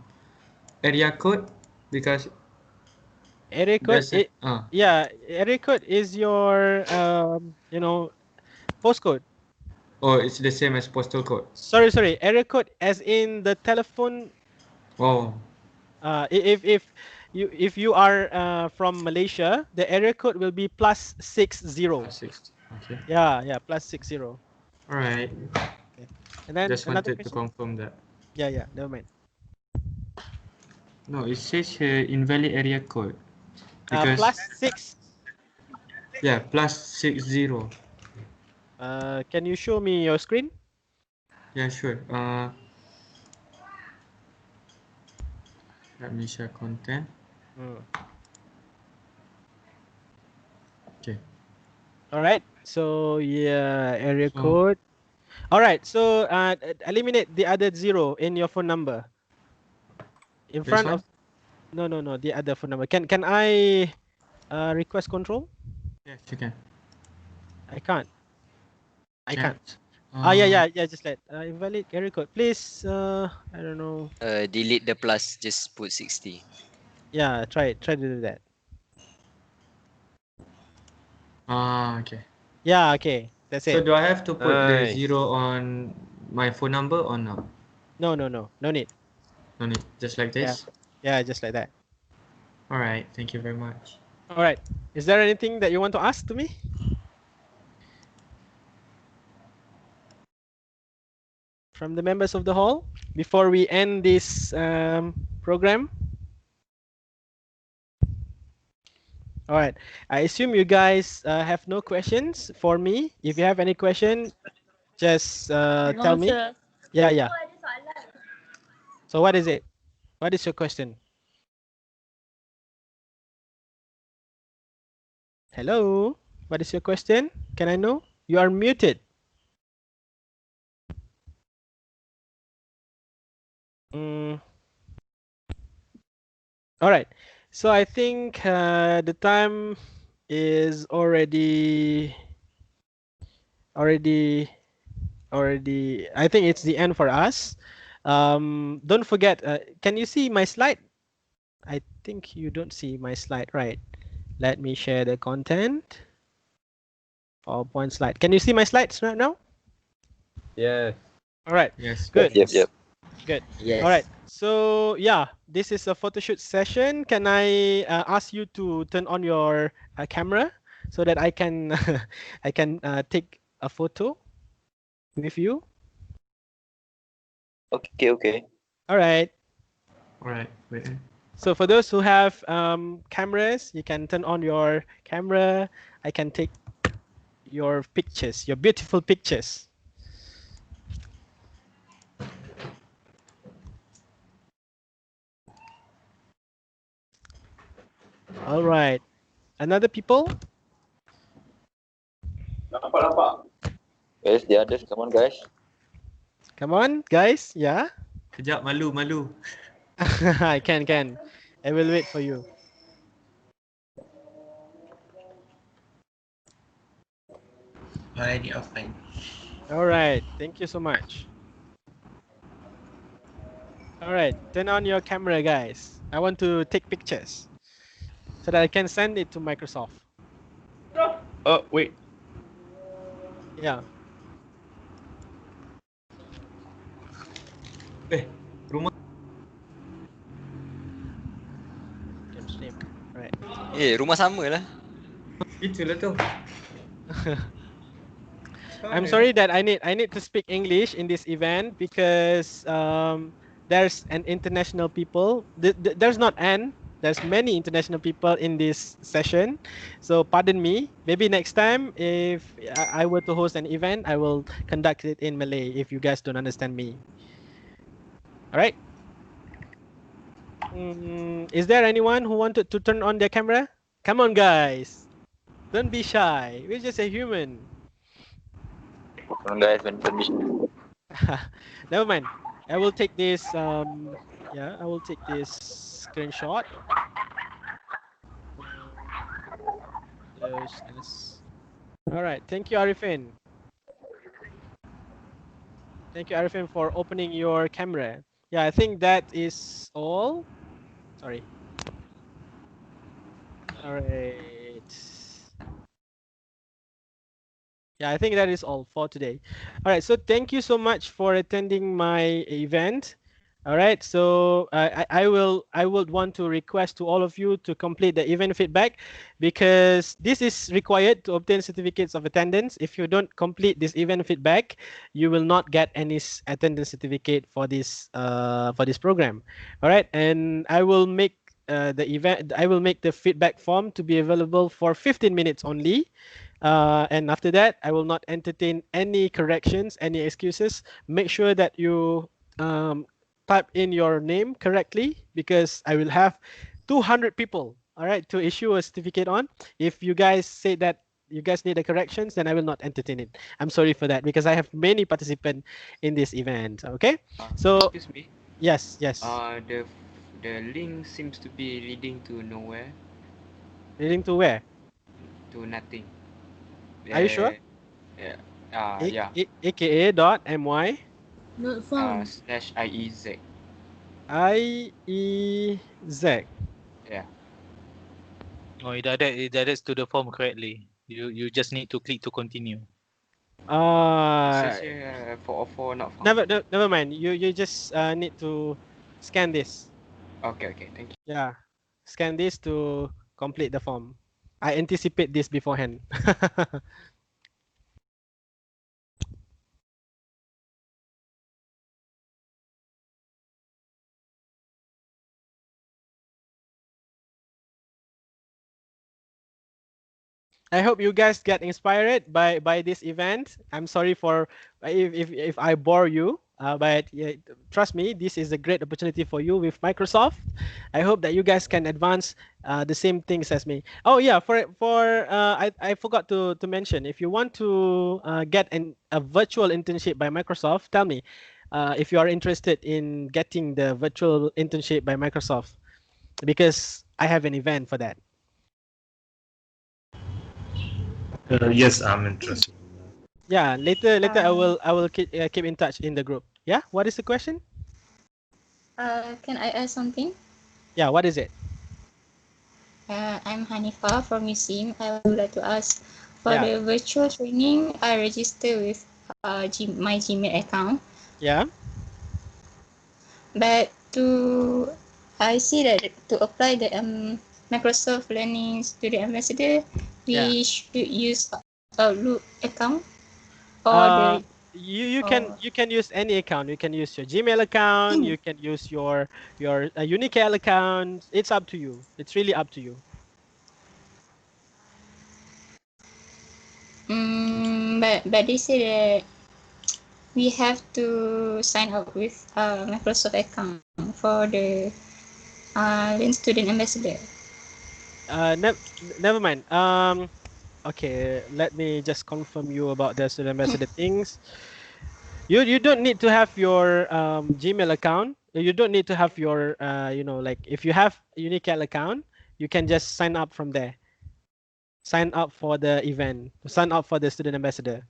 Speaker 8: area code, because
Speaker 1: Area code,
Speaker 8: there's a
Speaker 1: yeah, area code is your postcode.
Speaker 8: oh, it's the same as postal code.
Speaker 1: Sorry, area code as in the telephone.
Speaker 8: Oh,
Speaker 1: If you are from Malaysia, the area code will be +60.
Speaker 8: 60. Okay.
Speaker 1: Yeah, +60.
Speaker 8: All right.
Speaker 1: Okay. And then
Speaker 8: Just
Speaker 1: another
Speaker 8: wanted to
Speaker 1: question.
Speaker 8: confirm that.
Speaker 1: Yeah, never mind.
Speaker 8: No, it says here invalid area code because
Speaker 1: +6.
Speaker 8: yeah, +60.
Speaker 1: Can you show me your screen?
Speaker 8: Yeah, sure. Let me share content.
Speaker 1: Mm.
Speaker 8: Okay.
Speaker 1: All right. So yeah, area
Speaker 8: So
Speaker 1: code. All right. So eliminate the other 0 in your phone number. In
Speaker 8: this
Speaker 1: front
Speaker 8: one?
Speaker 1: of no, the other phone number. Can I request control?
Speaker 8: Yes, you can.
Speaker 1: I can't. I
Speaker 8: Chat.
Speaker 1: can't. Yeah. Just let invalid area code. Please. I don't know.
Speaker 10: Delete the plus. Just put 60.
Speaker 1: Yeah. Try to do that.
Speaker 8: Okay.
Speaker 1: Yeah. Okay. That's
Speaker 8: So
Speaker 1: it.
Speaker 8: do I have to put the
Speaker 10: Nice.
Speaker 8: 0 on my phone number or not?
Speaker 1: No. No need.
Speaker 8: No need. Just like
Speaker 1: Yeah.
Speaker 8: this?
Speaker 1: Yeah. Just like that.
Speaker 8: All right. Thank you very much.
Speaker 1: All right. Is there anything that you want to ask to me? From the members of the hall before we end this program? All right. I assume you guys have no questions for me. If you have any question, just tell me. Yeah. So what is it? What is your question? Hello? What is your question? Can I know? You are muted. Mm. All right. So I think the time is already I think it's the end for us. Don't forget, can you see my slide? I think you don't see my slide, right? Let me share the content. PowerPoint slide. Can you see my slides right now?
Speaker 8: Yes.
Speaker 1: All right.
Speaker 8: Yes.
Speaker 1: Good.
Speaker 10: Yep.
Speaker 1: Good.
Speaker 10: Yes.
Speaker 1: All right. So yeah, this is a photo shoot session. Can I ask you to turn on your camera so that I can I can take a photo with you?
Speaker 10: Okay.
Speaker 1: All right.
Speaker 8: All right. Wait.
Speaker 1: So for those who have cameras, you can turn on your camera. I can take your pictures, your beautiful pictures. All right. Another people?
Speaker 10: Where's the others? Come on, guys.
Speaker 1: Come on, guys. Yeah.
Speaker 8: Kejap, malu.
Speaker 1: I can. I will wait for you.
Speaker 7: Already offline.
Speaker 1: All right. Thank you so much. All right. Turn on your camera, guys. I want to take pictures so that I can send it to Microsoft.
Speaker 10: Oh, wait.
Speaker 1: Yeah.
Speaker 8: Rumah.
Speaker 1: Stream. All right.
Speaker 10: Rumah sama lah.
Speaker 8: Itulah tu.
Speaker 1: I'm sorry that I need to speak English in this event because there's an international people. There's not an. There's many international people in this session, so pardon me. Maybe next time, if I were to host an event, I will conduct it in Malay if you guys don't understand me. All right. Is there anyone who wanted to turn on their camera? Come on, guys. Don't be shy. We're just a human.
Speaker 10: Come on, guys. Permission.
Speaker 1: Never mind. I will take this. I will take this screenshot. Close this. All right. Thank you, Arifin. Thank you, Arifin, for opening your camera. Yeah, I think that is all. Sorry. All right. Yeah, I think that is all for today. All right, so thank you so much for attending my event. All right, so I would want to request to all of you to complete the event feedback because this is required to obtain certificates of attendance. If you don't complete this event feedback, you will not get any attendance certificate for this program. All right, and I will make the feedback form to be available for 15 minutes only. And after that, I will not entertain any corrections, any excuses. Make sure that you type in your name correctly, because I will have 200 people, all right, to issue a certificate on. If you guys say that you guys need the corrections, then I will not entertain it. I'm sorry for that, because I have many participants in this event. Okay, so
Speaker 5: Excuse me.
Speaker 1: yes, yes.
Speaker 5: The link seems to be leading to nowhere,
Speaker 1: Leading to where?
Speaker 5: to nothing.
Speaker 1: Are you sure?
Speaker 5: Yeah.
Speaker 1: A-
Speaker 5: Yeah.
Speaker 1: aka dot my
Speaker 11: Not found.
Speaker 5: Slash IEZ.
Speaker 1: IEZ.
Speaker 5: Yeah.
Speaker 12: Oh, it directs to the form correctly. You just need to click to continue.
Speaker 5: It says
Speaker 1: Uh,
Speaker 5: here 404 not found.
Speaker 1: never mind. You just need to scan this.
Speaker 5: Okay, thank you.
Speaker 1: Yeah, scan this to complete the form. I anticipate this beforehand. I hope you guys get inspired by this event. I'm sorry for if I bore you, but yeah, trust me, this is a great opportunity for you with Microsoft. I hope that you guys can advance the same things as me. Oh yeah, I forgot to mention, if you want to get a virtual internship by Microsoft, tell me if you are interested in getting the virtual internship by Microsoft, because I have an event for that.
Speaker 13: Yes, I'm interested.
Speaker 1: Yeah, later I will keep in touch in the group. Yeah, what is the question?
Speaker 6: Can I ask something?
Speaker 1: Yeah, what is it?
Speaker 6: I'm Hanifa from USIM. I would like to ask, for
Speaker 1: Yeah.
Speaker 6: the virtual training, I register with my Gmail account.
Speaker 1: Yeah.
Speaker 6: But I see that to apply the Microsoft Learning Student Ambassador,
Speaker 1: Yeah.
Speaker 6: we should use Outlook account or
Speaker 1: Uh,
Speaker 6: the
Speaker 1: you can use any account. You can use your Gmail account. You can use your Unicel account. It's up to you. It's really up to you.
Speaker 6: but they say that we have to sign up with Microsoft account for the Learn Student Ambassador.
Speaker 1: Never mind. Okay, let me just confirm you about the student ambassador things. You don't need to have your Gmail account. You don't need to have your like, if you have Unicel account, you can just sign up from there. Sign up for the event. Sign up for the student ambassador.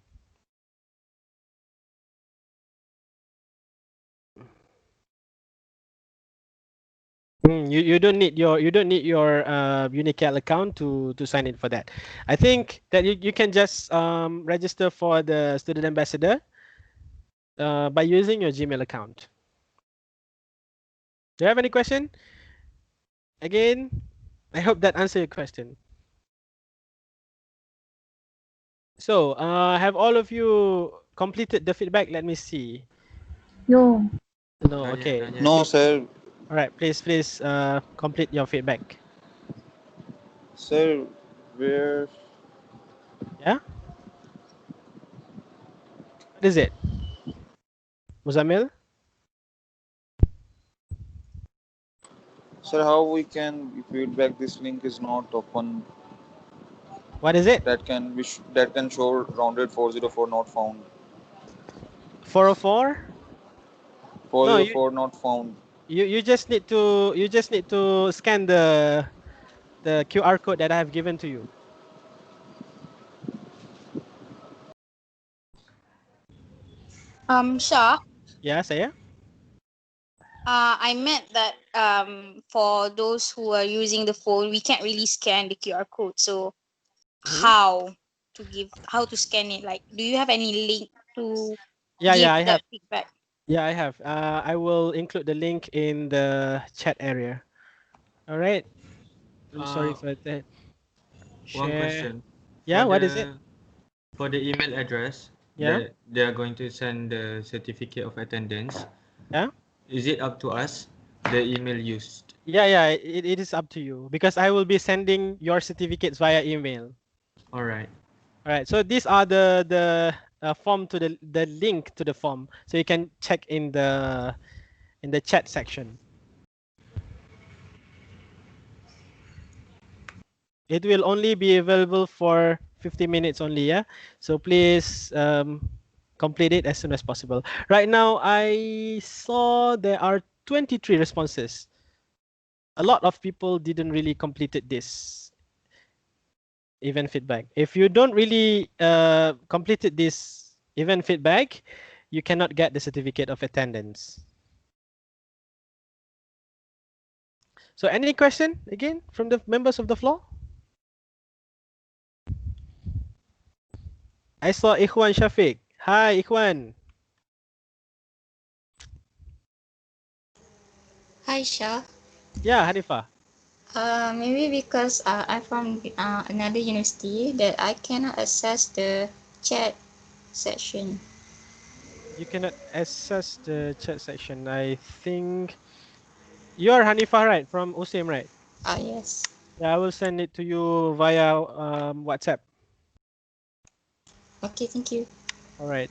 Speaker 1: You don't need your Unicel account to sign in for that. I think that you can just register for the student ambassador by using your Gmail account. Do you have any question? Again, I hope that answered your question. So, have all of you completed the feedback? Let me see.
Speaker 11: No.
Speaker 1: No, okay.
Speaker 9: No, sir.
Speaker 1: All right, please complete your feedback.
Speaker 9: Sir, where?
Speaker 1: Yeah? What is it? Muzamil?
Speaker 9: Sir, how we can feedback? This link is not open.
Speaker 1: What is it?
Speaker 9: That can show rounded 404 not found.
Speaker 1: 404? No,
Speaker 9: 404 not found.
Speaker 1: you just need to scan the QR code that I have given to you.
Speaker 14: Shah,
Speaker 1: Yeah, saya?
Speaker 14: I meant that for those who are using the phone, we can't really scan the QR code. So how to scan it? Like, do you have any link to
Speaker 1: Yeah,
Speaker 14: give
Speaker 1: I have.
Speaker 14: that feedback?
Speaker 1: Yeah, I have. I will include the link in the chat area. All right. I'm sorry for that.
Speaker 8: One
Speaker 1: Share.
Speaker 8: question.
Speaker 1: Yeah, what is it?
Speaker 8: For the email address
Speaker 1: Yeah.
Speaker 8: that they are going to send the certificate of attendance.
Speaker 1: Yeah.
Speaker 8: Is it up to us, the email used?
Speaker 1: Yeah, it is up to you, because I will be sending your certificates via email.
Speaker 8: All right.
Speaker 1: All right. So these are the form to the link to the form, so you can check in the in the chat section. It will only be available for 50 minutes only, yeah? So please complete it as soon as possible. Right now, I saw there are 23 responses. A lot of people didn't really completed this event feedback. If you don't really completed this event feedback, you cannot get the certificate of attendance. So any question again from the members of the floor? I saw Ikhwan Shafiq. Hi, Ikhwan.
Speaker 6: Hi, Shah.
Speaker 1: Yeah, Hanifah.
Speaker 6: Maybe because I'm from another university that I cannot access the chat section.
Speaker 1: You cannot access the chat section. I think you are Hanifah, right? From USIM, right?
Speaker 6: Yes.
Speaker 1: Yeah, I will send it to you via WhatsApp.
Speaker 6: Okay, thank you.
Speaker 1: All right.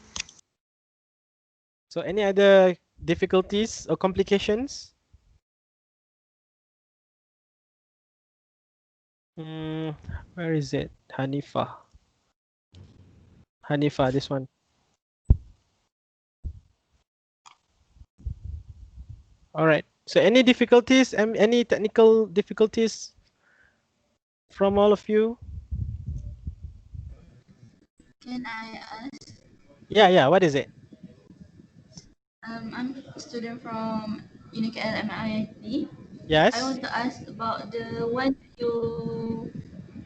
Speaker 1: So any other difficulties or complications? Where is it? Hanifah. Hanifah, this one. All right. So any difficulties, any technical difficulties from all of you?
Speaker 11: Can I ask?
Speaker 1: Yeah. What is it?
Speaker 11: I'm a student from University LMIT. I
Speaker 1: Yes.
Speaker 11: want to ask about the one you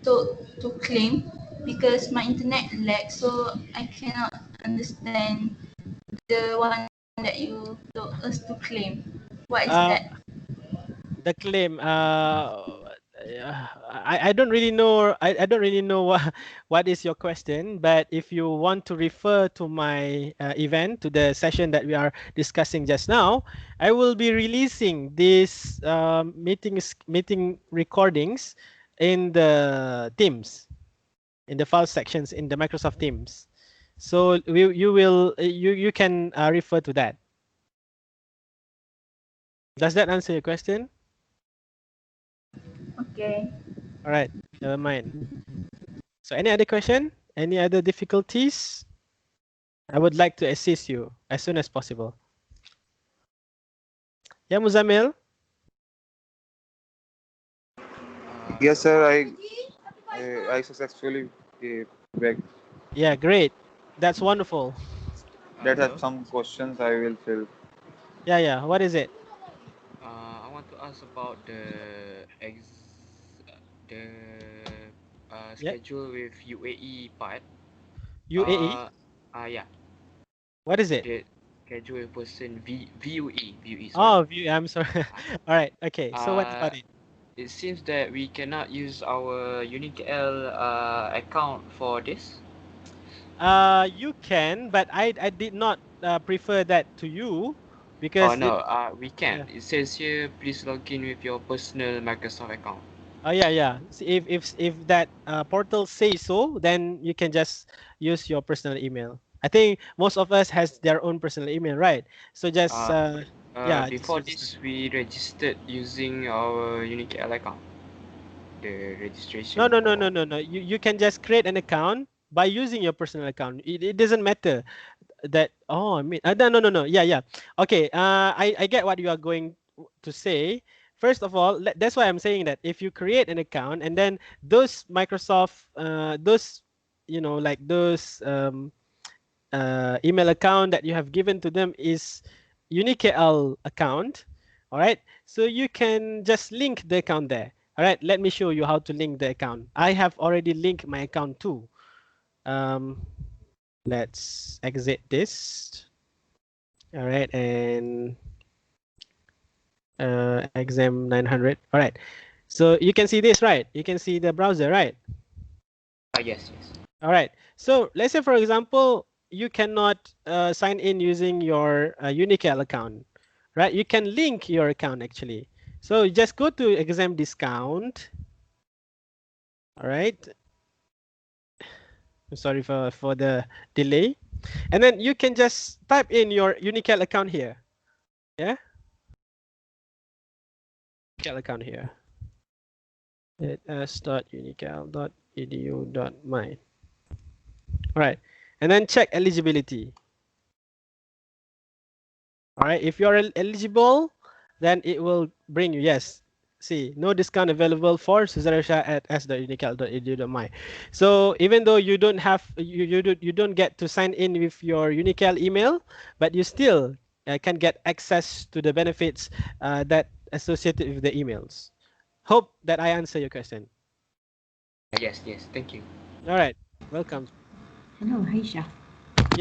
Speaker 11: to claim because my internet lags, so I cannot understand the one that you told us to claim. What is
Speaker 1: Uh,
Speaker 11: that?
Speaker 1: the claim. I don't really know. I don't really know what is your question. But if you want to refer to my event, to the session that we are discussing just now, I will be releasing these meeting recordings in the Teams, in the file sections in the Microsoft Teams. So you can refer to that. Does that answer your question?
Speaker 11: Okay.
Speaker 1: All right, never mind. So any other question? Any other difficulties? I would like to assist you as soon as possible. Yeah, Muzamil?
Speaker 9: Yes, sir. I successfully back.
Speaker 1: Yeah, great. That's wonderful.
Speaker 9: That have
Speaker 5: Hello.
Speaker 9: some questions I will fill.
Speaker 1: Yeah. What is it?
Speaker 5: I want to ask about the
Speaker 1: Yeah,
Speaker 5: schedule with UAE part.
Speaker 1: UAE.
Speaker 5: Yeah,
Speaker 1: What is it?
Speaker 5: the schedule with person VUE, sorry.
Speaker 1: Oh, view. I'm sorry. All right. Okay. So what
Speaker 5: Uh,
Speaker 1: about it?
Speaker 5: it seems that we cannot use our UniKL account for this.
Speaker 1: You can, but I did not prefer that to you
Speaker 5: Oh
Speaker 1: because it.
Speaker 5: no, we can.
Speaker 1: Yeah.
Speaker 5: It says here, please log in with your personal Microsoft account.
Speaker 1: Oh yeah. So if that portal says so, then you can just use your personal email. I think most of us has their own personal email, right? So just
Speaker 5: Uh,
Speaker 1: just
Speaker 5: Before
Speaker 1: register.
Speaker 5: this, we registered using our UniKL account. The
Speaker 1: No,
Speaker 5: registration
Speaker 1: no, no,
Speaker 5: for.
Speaker 1: no, no, no. You can just create an account by using your personal account. It doesn't matter that. Oh, I mean, no. Yeah. Okay. I get what you are going to say. First of all, that's why I'm saying that if you create an account and then those Microsoft, those, like those email account that you have given to them is UniKL account. All right. So you can just link the account there. All right. Let me show you how to link the account. I have already linked my account too. Let's exit this. All right. And exam 900. All right. So you can see this, right? You can see the browser, right?
Speaker 5: Yes.
Speaker 1: All right. So let's say, for example, you cannot sign in using your UniKL account, right? You can link your account actually. So just go to exam discount. All right. I'm sorry for the delay. And then you can just type in your UniKL account here. Yeah. Unical account here. s.unical.edu.my. All right, and then check eligibility. All right, if you're eligible, then it will bring you yes. See, no discount available for Suzaril Shah at s.unical.edu.my. So even though you don't have you don't get to sign in with your Unical email, but you still can get access to the benefits that associated with the emails. Hope that I answer your question.
Speaker 5: Yes, yes. Thank you.
Speaker 1: All right, welcome.
Speaker 15: Hello, hi Shah.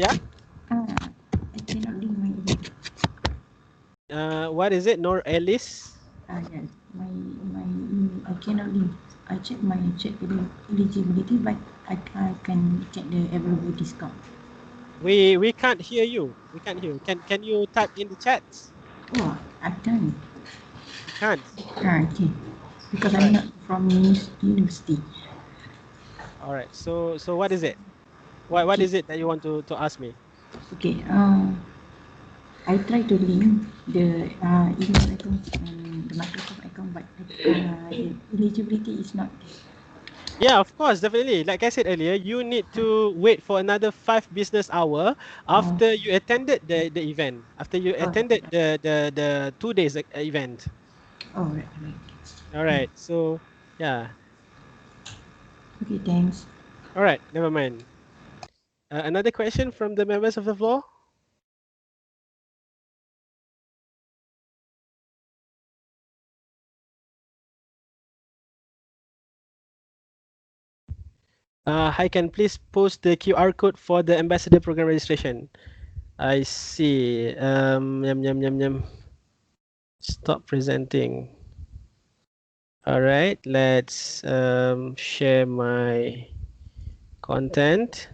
Speaker 1: Yeah.
Speaker 15: I cannot link my email.
Speaker 1: What is it? Nor Alice?
Speaker 15: Yes, my email I cannot link. I check eligibility, but I can check the available discount.
Speaker 1: We can't hear you. We can't hear you. Can you type in the chats?
Speaker 15: Oh, I can't.
Speaker 1: You can't.
Speaker 15: Okay, because
Speaker 1: All
Speaker 15: I'm
Speaker 1: right.
Speaker 15: not from university.
Speaker 1: All right. So what is it? What is it that you want to ask me?
Speaker 15: Okay. I try to link the email account and the Microsoft account, but the eligibility is not there.
Speaker 1: Yeah, of course, definitely. Like I said earlier, you need to wait for another 5 business hours after you attended the event. After you attended the 2 days event.
Speaker 15: Oh, right.
Speaker 1: All right. So yeah.
Speaker 15: Okay, thanks.
Speaker 1: All right. Never mind. Another question from the members of the floor? Hi, can please post the QR code for the ambassador program registration. I see. Yum, yum, yum, yum. Stop presenting. All right, let's share my content.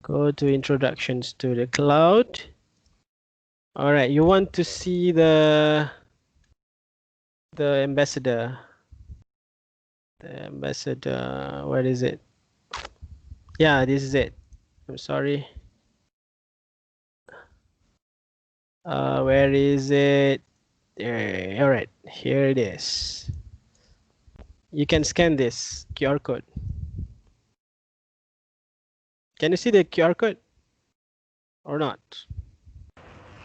Speaker 1: Go to introductions to the cloud. All right, you want to see the ambassador. The ambassador, where is it? Yeah, this is it. I'm sorry. Where is it? All right, here it is. You can scan this QR code. Can you see the QR code or not?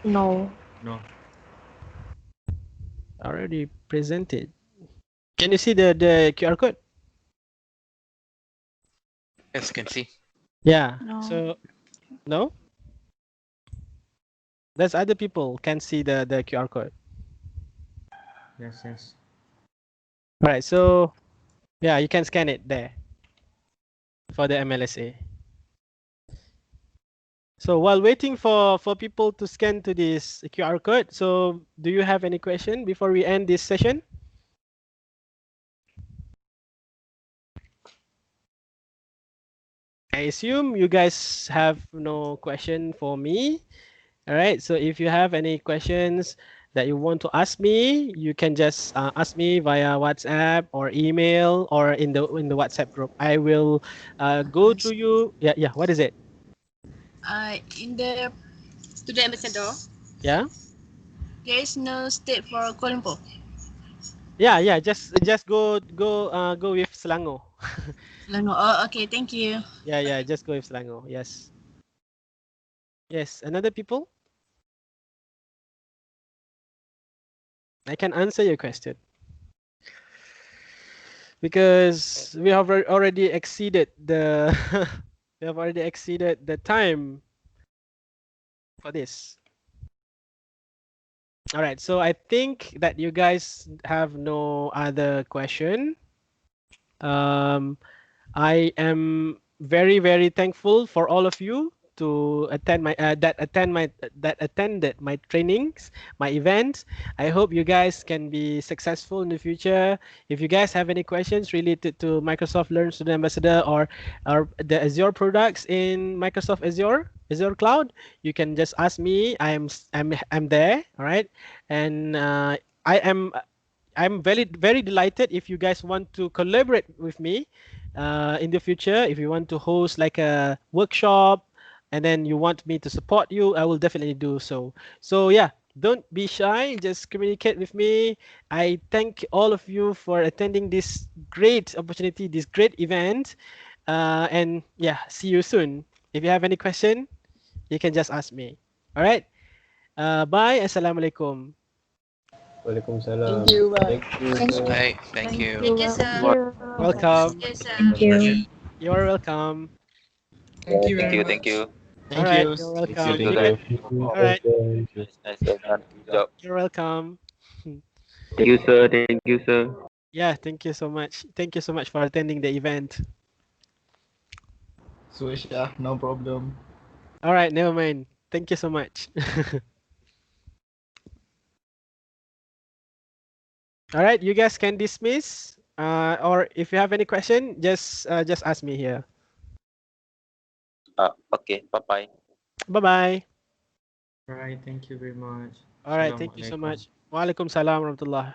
Speaker 2: No.
Speaker 8: No.
Speaker 1: Already presented. Can you see the QR code?
Speaker 10: Yes, can see.
Speaker 1: Yeah.
Speaker 11: No.
Speaker 1: So no. There's other people can see the QR code.
Speaker 8: Yes, yes.
Speaker 1: All right. So yeah, you can scan it there for the MLSA. So while waiting for people to scan to this QR code, so do you have any question before we end this session? I assume you guys have no question for me. All right. So if you have any questions that you want to ask me, you can just ask me via WhatsApp or email or in the WhatsApp group. I will go through you. Yeah, yeah. What is it?
Speaker 11: In the student ambassador,
Speaker 1: Yeah.
Speaker 11: there is no state for Kuala Lumpur.
Speaker 1: Yeah, yeah. Just go with Selangor.
Speaker 11: Selangor. Oh, okay. Thank you.
Speaker 1: Yeah, yeah. Just go with Selangor. Yes. Yes. Another people? I can answer your question. Because we have already exceeded the we have already exceeded the time for this. All right, so I think that you guys have no other question. I am very, very thankful for all of you to attend my that attended my trainings, my events. I hope you guys can be successful in the future. If you guys have any questions related to Microsoft Learn Student Ambassador or the Azure products in Microsoft Azure Cloud, you can just ask me. I'm there. All right, and I'm very, very delighted if you guys want to collaborate with me in the future. If you want to host like a workshop and then you want me to support you, I will definitely do so. So yeah, don't be shy. Just communicate with me. I thank all of you for attending this great opportunity, this great event. And yeah, see you soon. If you have any question, you can just ask me. All right. Bye. Assalamualaikum.
Speaker 16: Waalaikumsalam.
Speaker 17: Thank you.
Speaker 16: Thank you, sir.
Speaker 17: Bye. Thank you.
Speaker 14: Thank you, sir.
Speaker 1: Welcome.
Speaker 2: Thank you.
Speaker 1: You're welcome.
Speaker 4: Thank you
Speaker 10: Thank
Speaker 4: very
Speaker 10: you, thank
Speaker 4: much.
Speaker 10: you.
Speaker 1: All
Speaker 4: Thank
Speaker 1: right.
Speaker 4: you.
Speaker 1: You're
Speaker 8: Thank you,
Speaker 1: welcome.
Speaker 10: So
Speaker 8: thank
Speaker 1: You
Speaker 10: guys,
Speaker 1: guys.
Speaker 8: you.
Speaker 1: All right.
Speaker 10: nice done. Good job.
Speaker 1: You're welcome.
Speaker 10: Thank you, sir. Thank you, sir.
Speaker 1: Yeah. Thank you so much. Thank you so much for attending the event.
Speaker 17: Shah, no problem.
Speaker 1: All right. Never mind. Thank you so much. All right. You guys can dismiss. Or if you have any question, just ask me here.
Speaker 10: Okay, bye-bye.
Speaker 1: Bye bye.
Speaker 8: Right, thank you very much.
Speaker 1: All right. Thank you so
Speaker 8: Assalamualaikum.
Speaker 1: much. Waalaikumsalam warahmatullah.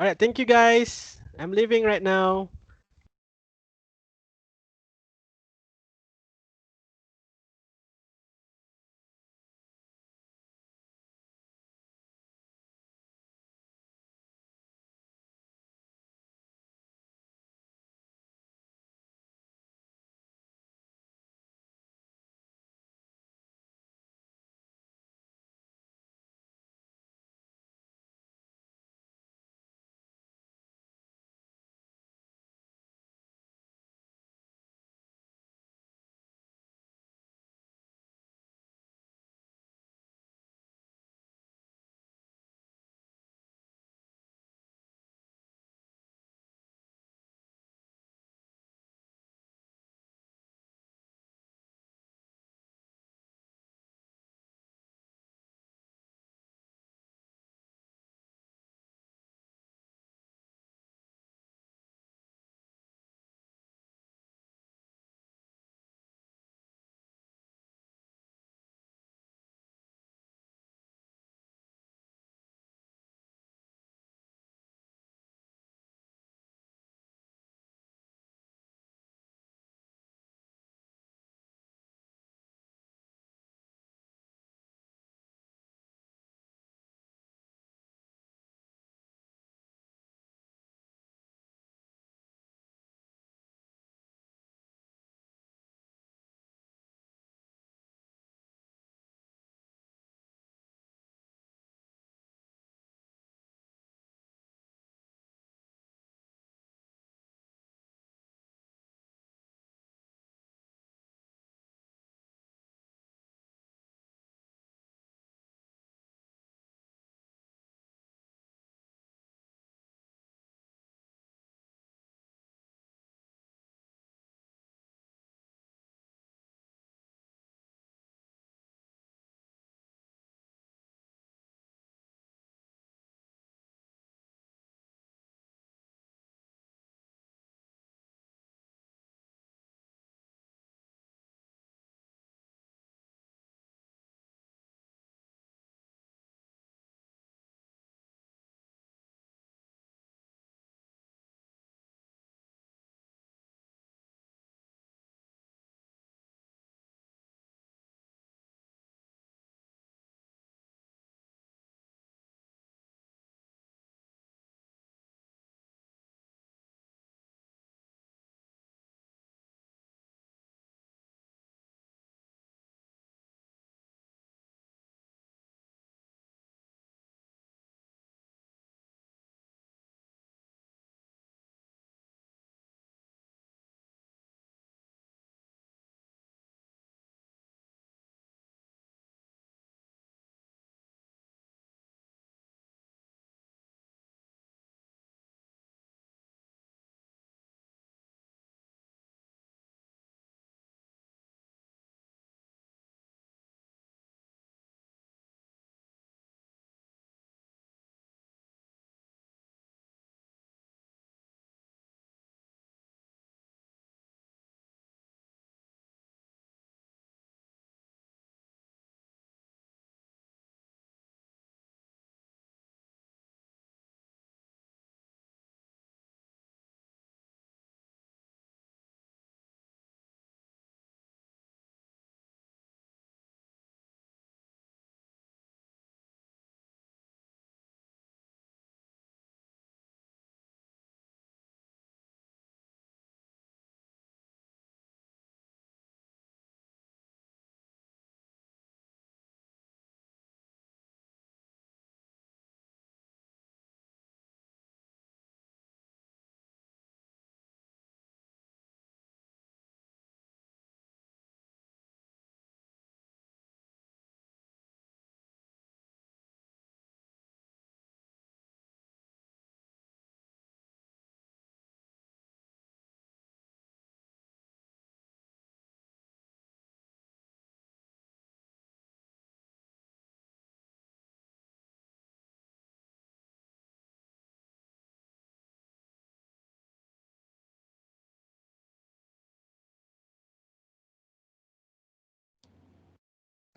Speaker 1: All right. Thank you guys. I'm leaving right now.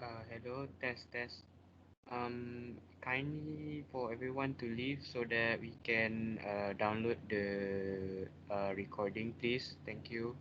Speaker 5: Hello, test. Kindly for everyone to leave so that we can download the recording, please. Thank you.